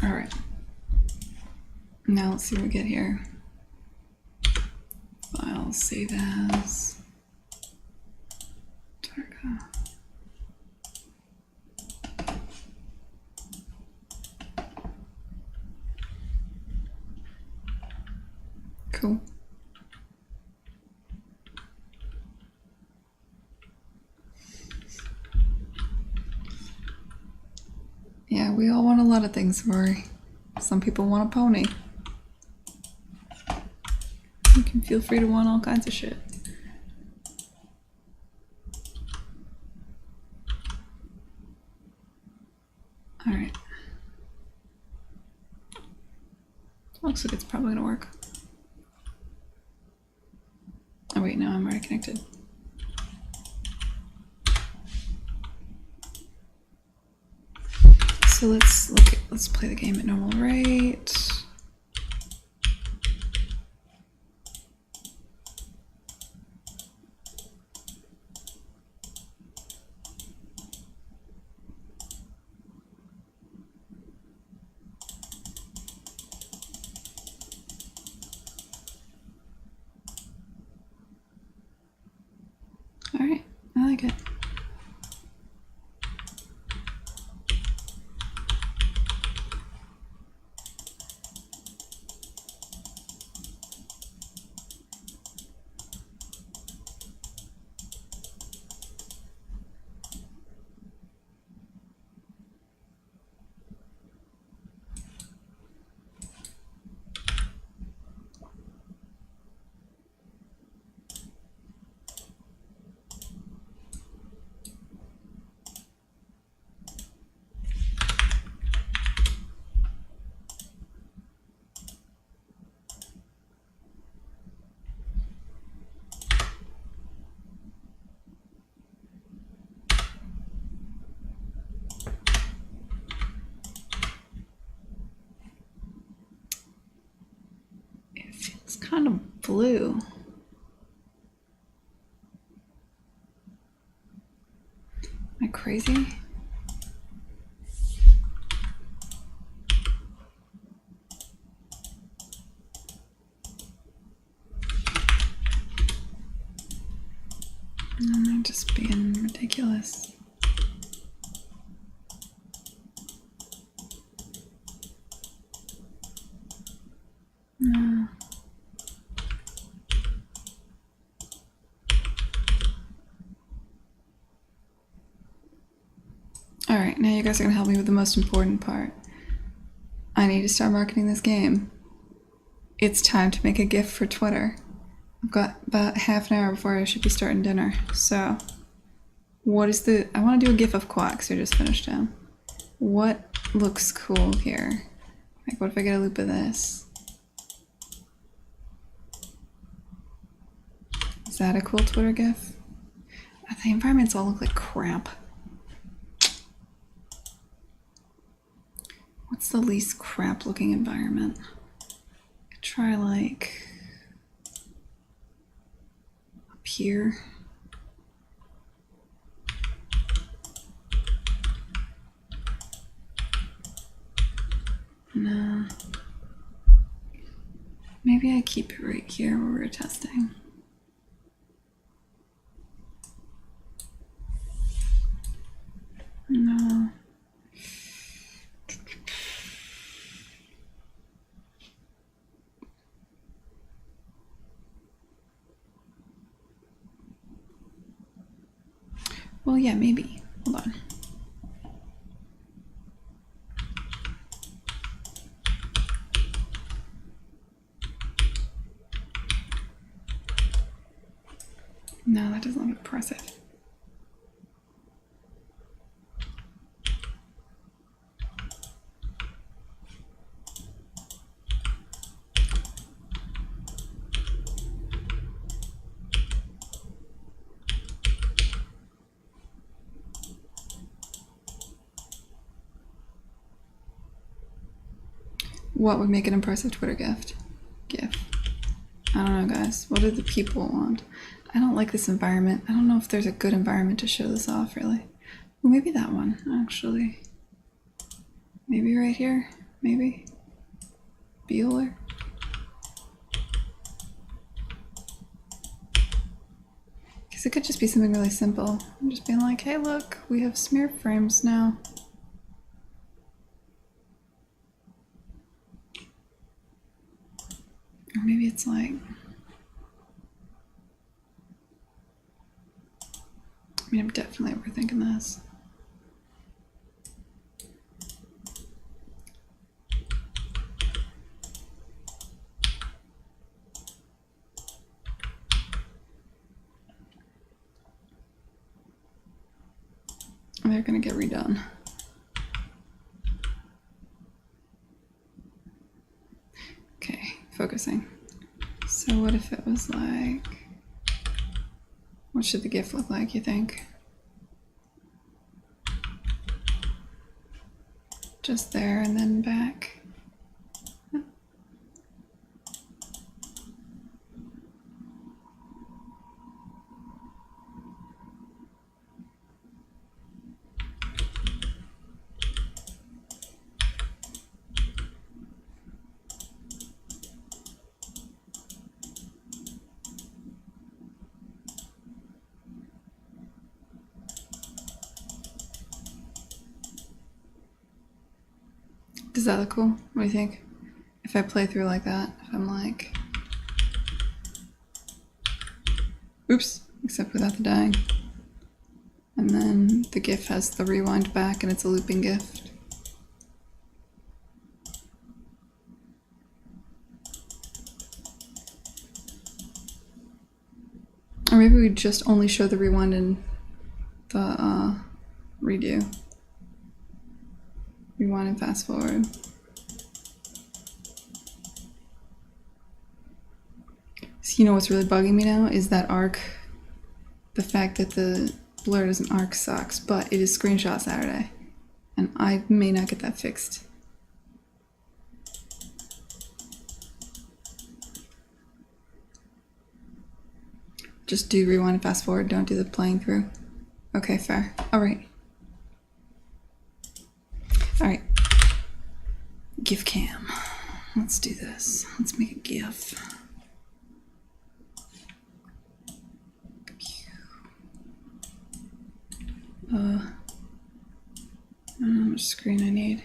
Alright. Now let's see what we get here. File, save as. Targa. Cool. Yeah, we all want a lot of things, Rory. Some people want a pony. You can feel free to want all kinds of shit. Alright. Looks like it's probably gonna work. Oh wait, no, I'm already connected. So let's play the game at normal rate. All right, I like it. It's kind of blue. Am I crazy? I'm just being ridiculous. No. Alright, now you guys are gonna help me with the most important part. I need to start marketing this game. It's time to make a GIF for Twitter. I've got about half an hour before I should be starting dinner. So, what is the... I want to do a GIF of Quat because I just finished him. What looks cool here? Like, what if I get a loop of this? Is that a cool Twitter GIF? The environments all look like crap. What's the least crap looking environment? Try like up here. No. Maybe I keep it right here where we're testing. No. Well, yeah, maybe. Hold on. No, that doesn't look impressive. What would make an impressive Twitter GIF? I don't know, guys. What do the people want? I don't like this environment. I don't know if there's a good environment to show this off, really. Well, maybe that one, actually. Maybe right here. maybe? Bueller? Because it could just be something really simple. I'm just being like, hey look, we have smear frames now. Or maybe it's like... I mean, I'm definitely overthinking this. They're gonna get redone. Okay, focusing. So what if it was like... What should the GIF look like, you think? Just there and then back. Does that look cool? What do you think? If I play through like that, if I'm like... Oops, except without the dying. And then the GIF has the rewind back and it's a looping GIF. Or maybe we just only show the rewind and the redo. Rewind and fast forward. So you know what's really bugging me now is that arc. The fact that the blur doesn't arc sucks, but it is screenshot Saturday. And I may not get that fixed. Just do rewind and fast forward, don't do the playing through. Okay, fair. Alright. Alright. GIF cam. Let's do this. Let's make a GIF. I don't know how much screen I need.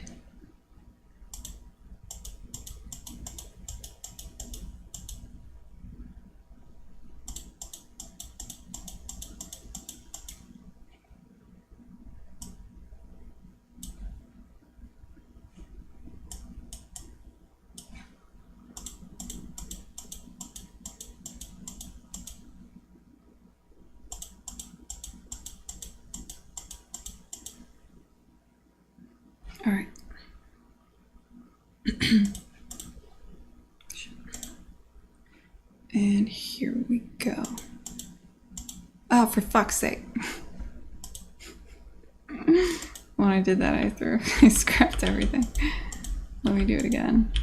All right. And here we go. Oh, for fuck's sake. When I did that, I scrapped everything. Let me do it again.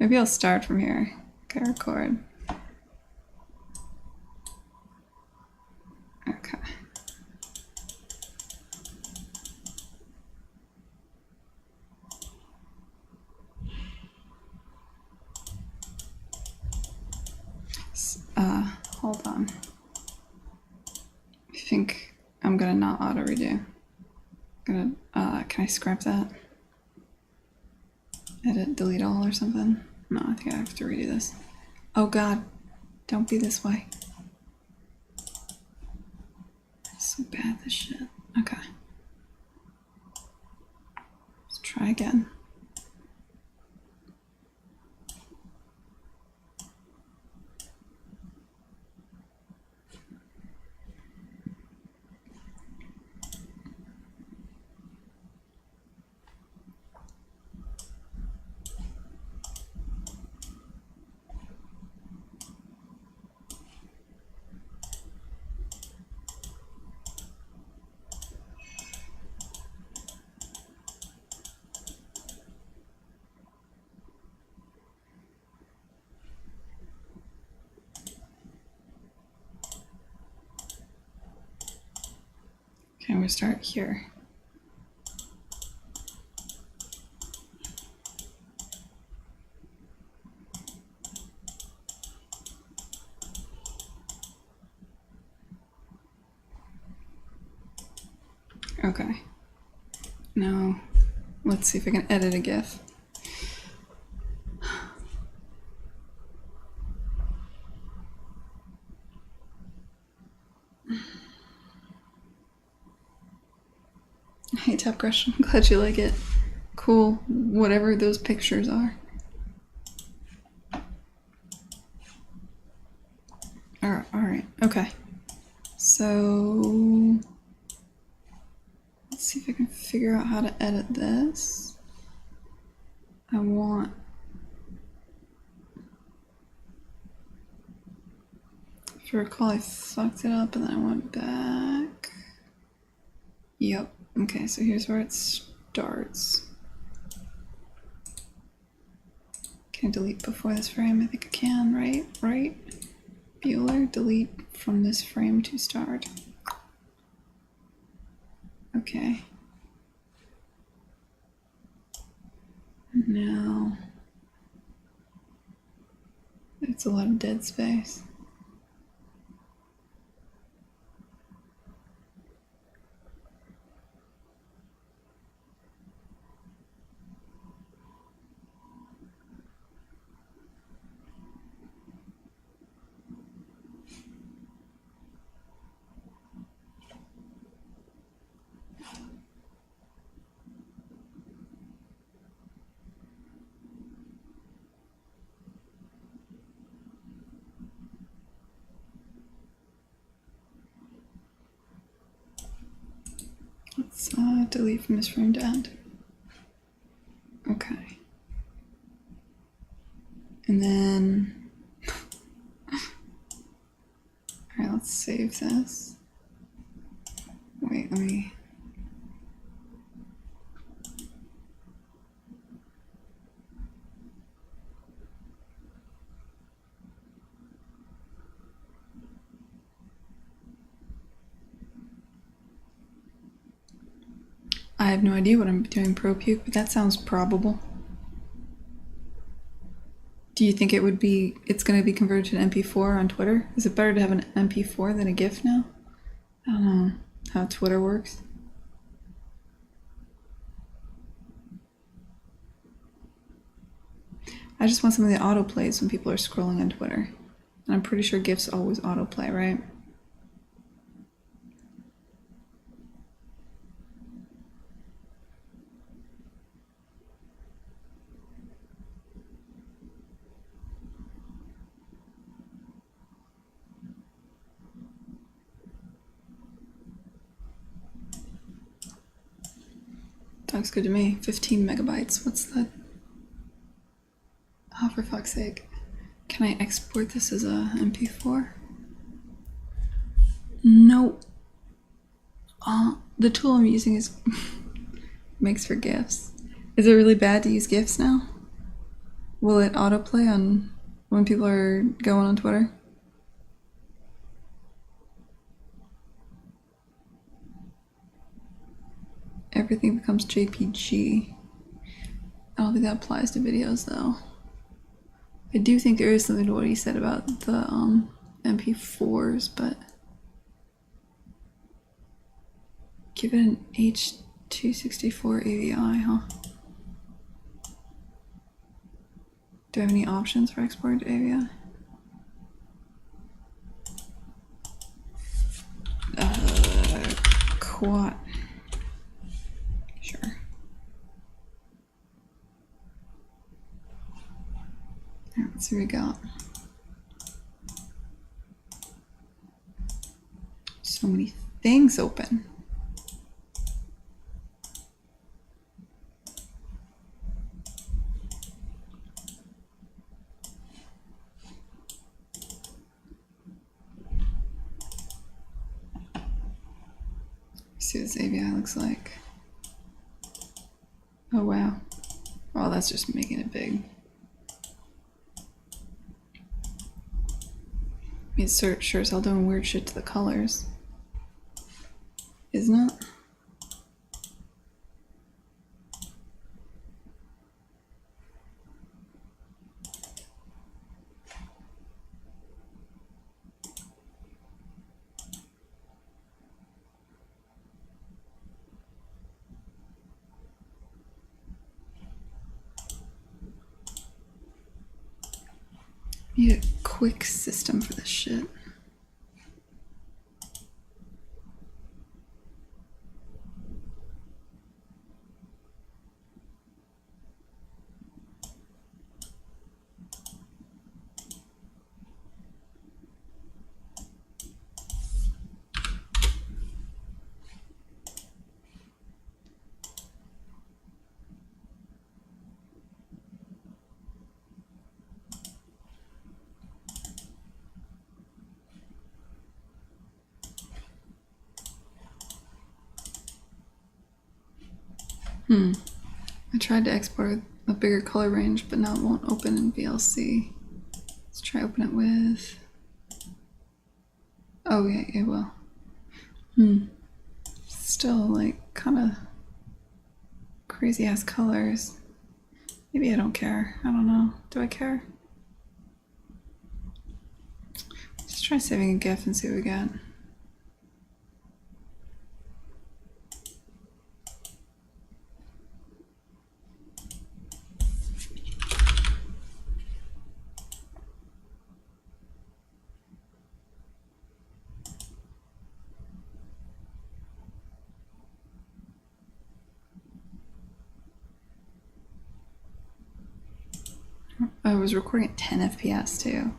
Maybe I'll start from here. Okay, record. Okay. Hold on. I think I'm gonna not auto redo. Can I scrap that? Edit, delete all or something? No, I think I have to redo this. Oh god, don't be this way. It's so bad, this shit. Okay. Let's try again. Okay, we start here. Okay. Now, let's see if I can edit a GIF. Hey, Top Crush, I'm glad you like it. Cool, whatever those pictures are. Alright, okay. So, let's see if I can figure out how to edit this. I want... If you recall, I fucked it up and then I went back. Yep. Okay, so here's where it starts. Can I delete before this frame? I think I can, right? Right? Bueller, delete from this frame to start. Okay. Now, it's a lot of dead space. Let's delete from this frame to end. Okay. And then, alright, let's save this. Wait, let me... I have no idea what I'm doing pro puke, but that sounds probable. Do you think it's going to be converted to an MP4 on Twitter? Is it better to have an MP4 than a GIF now? I don't know how Twitter works. I just want something that autoplays when people are scrolling on Twitter. And I'm pretty sure GIFs always autoplay, right? Looks good to me. 15 megabytes. What's that? Oh, for fuck's sake. Can I export this as a MP4? No. The tool I'm using is makes for GIFs. Is it really bad to use GIFs now? Will it autoplay on when people are going on Twitter? Everything becomes JPG. I don't think that applies to videos though. I do think there is something to what he said about the MP4s, but give it an H.264 AVI, huh? Do I have any options for export to AVI? Quat. Sure. Alright, let's see what we got. So many things open. See what this AVI looks like. Oh wow. Oh, that's just making it big. It's sure as hell doing weird shit to the colors. Isn't it? Need a quick system for this shit. I tried to export a bigger color range, but now it won't open in VLC. Let's try open it with... Oh yeah, it will. Still like kind of crazy ass colors. Maybe I don't care. I don't know. Do I care? Let's try saving a GIF and see what we get. I was recording at 10 FPS too.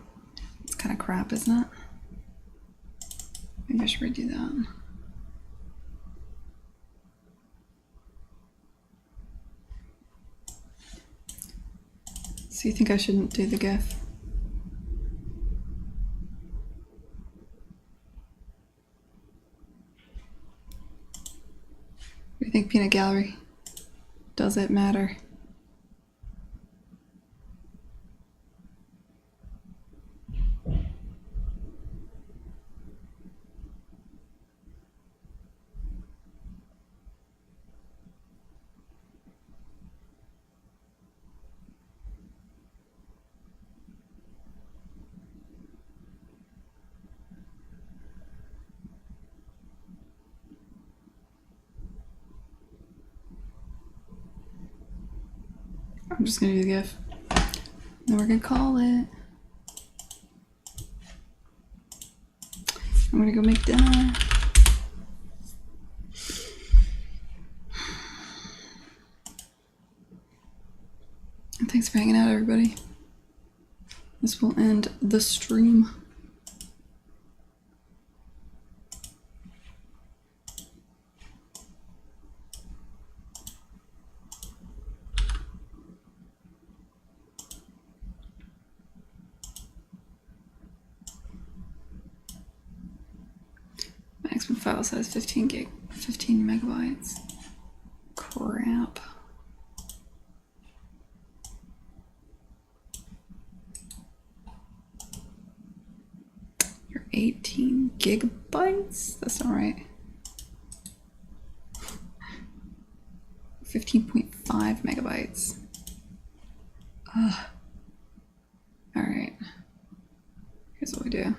It's kind of crap, isn't it? Maybe I should redo that. So you think I shouldn't do the GIF? What do you think, Peanut Gallery? Does it matter? I'm just gonna do the GIF. Then we're gonna call it. I'm gonna go make dinner. And thanks for hanging out, everybody. This will end the stream. Maximum file size 15 megabytes. Crap. You're 18 gigabytes? That's not right. 15.5 megabytes. Ugh. Alright. Here's what we do.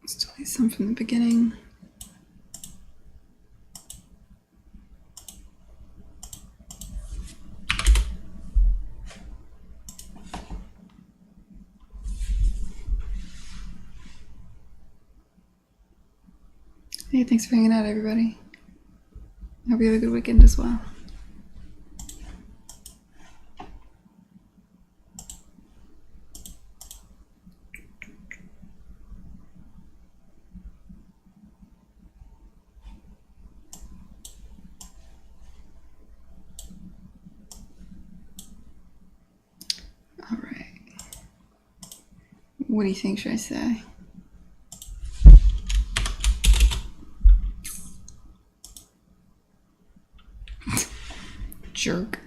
Let's delete some from the beginning. Hey, thanks for hanging out, everybody. I hope you have a good weekend as well. All right. What do you think should I say? Jerk.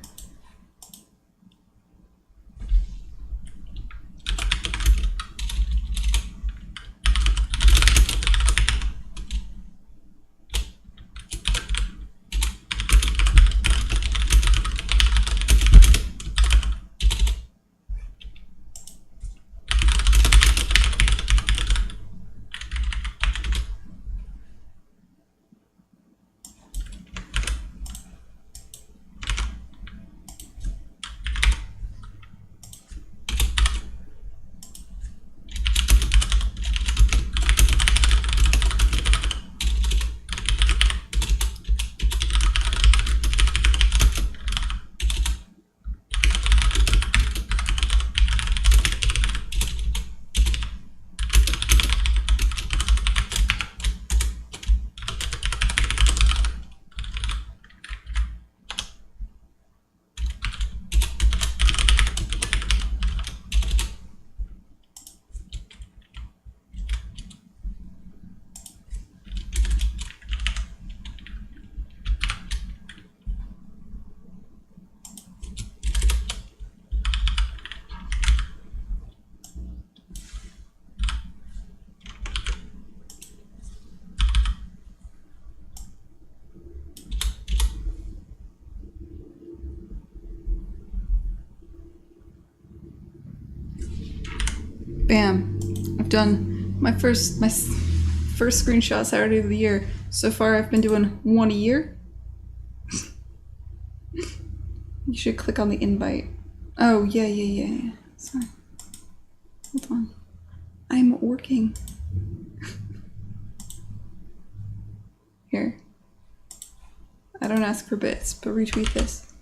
Bam. I've done my first screenshot Saturday of the year. So far I've been doing one a year. You should click on the invite. Oh, yeah. Sorry. Hold on. I'm working. Here. I don't ask for bits, but retweet this.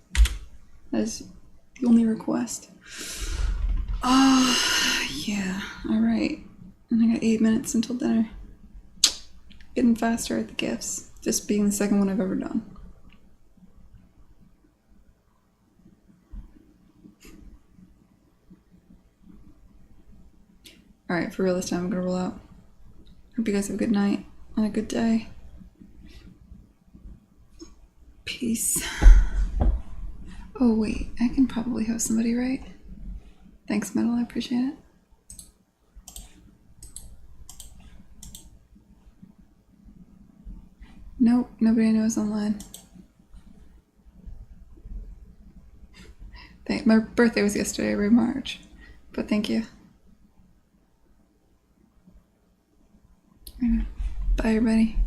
That is the only request. Yeah. Alright. And I got 8 minutes until dinner. Getting faster at the gifts. This being the second one I've ever done. Alright, for real this time I'm gonna roll out. Hope you guys have a good night and a good day. Peace. Oh wait, I can probably host somebody, right? Thanks, Metal, I appreciate it. Nope, nobody I know is online. My birthday was yesterday, right, March. But thank you. Bye, everybody.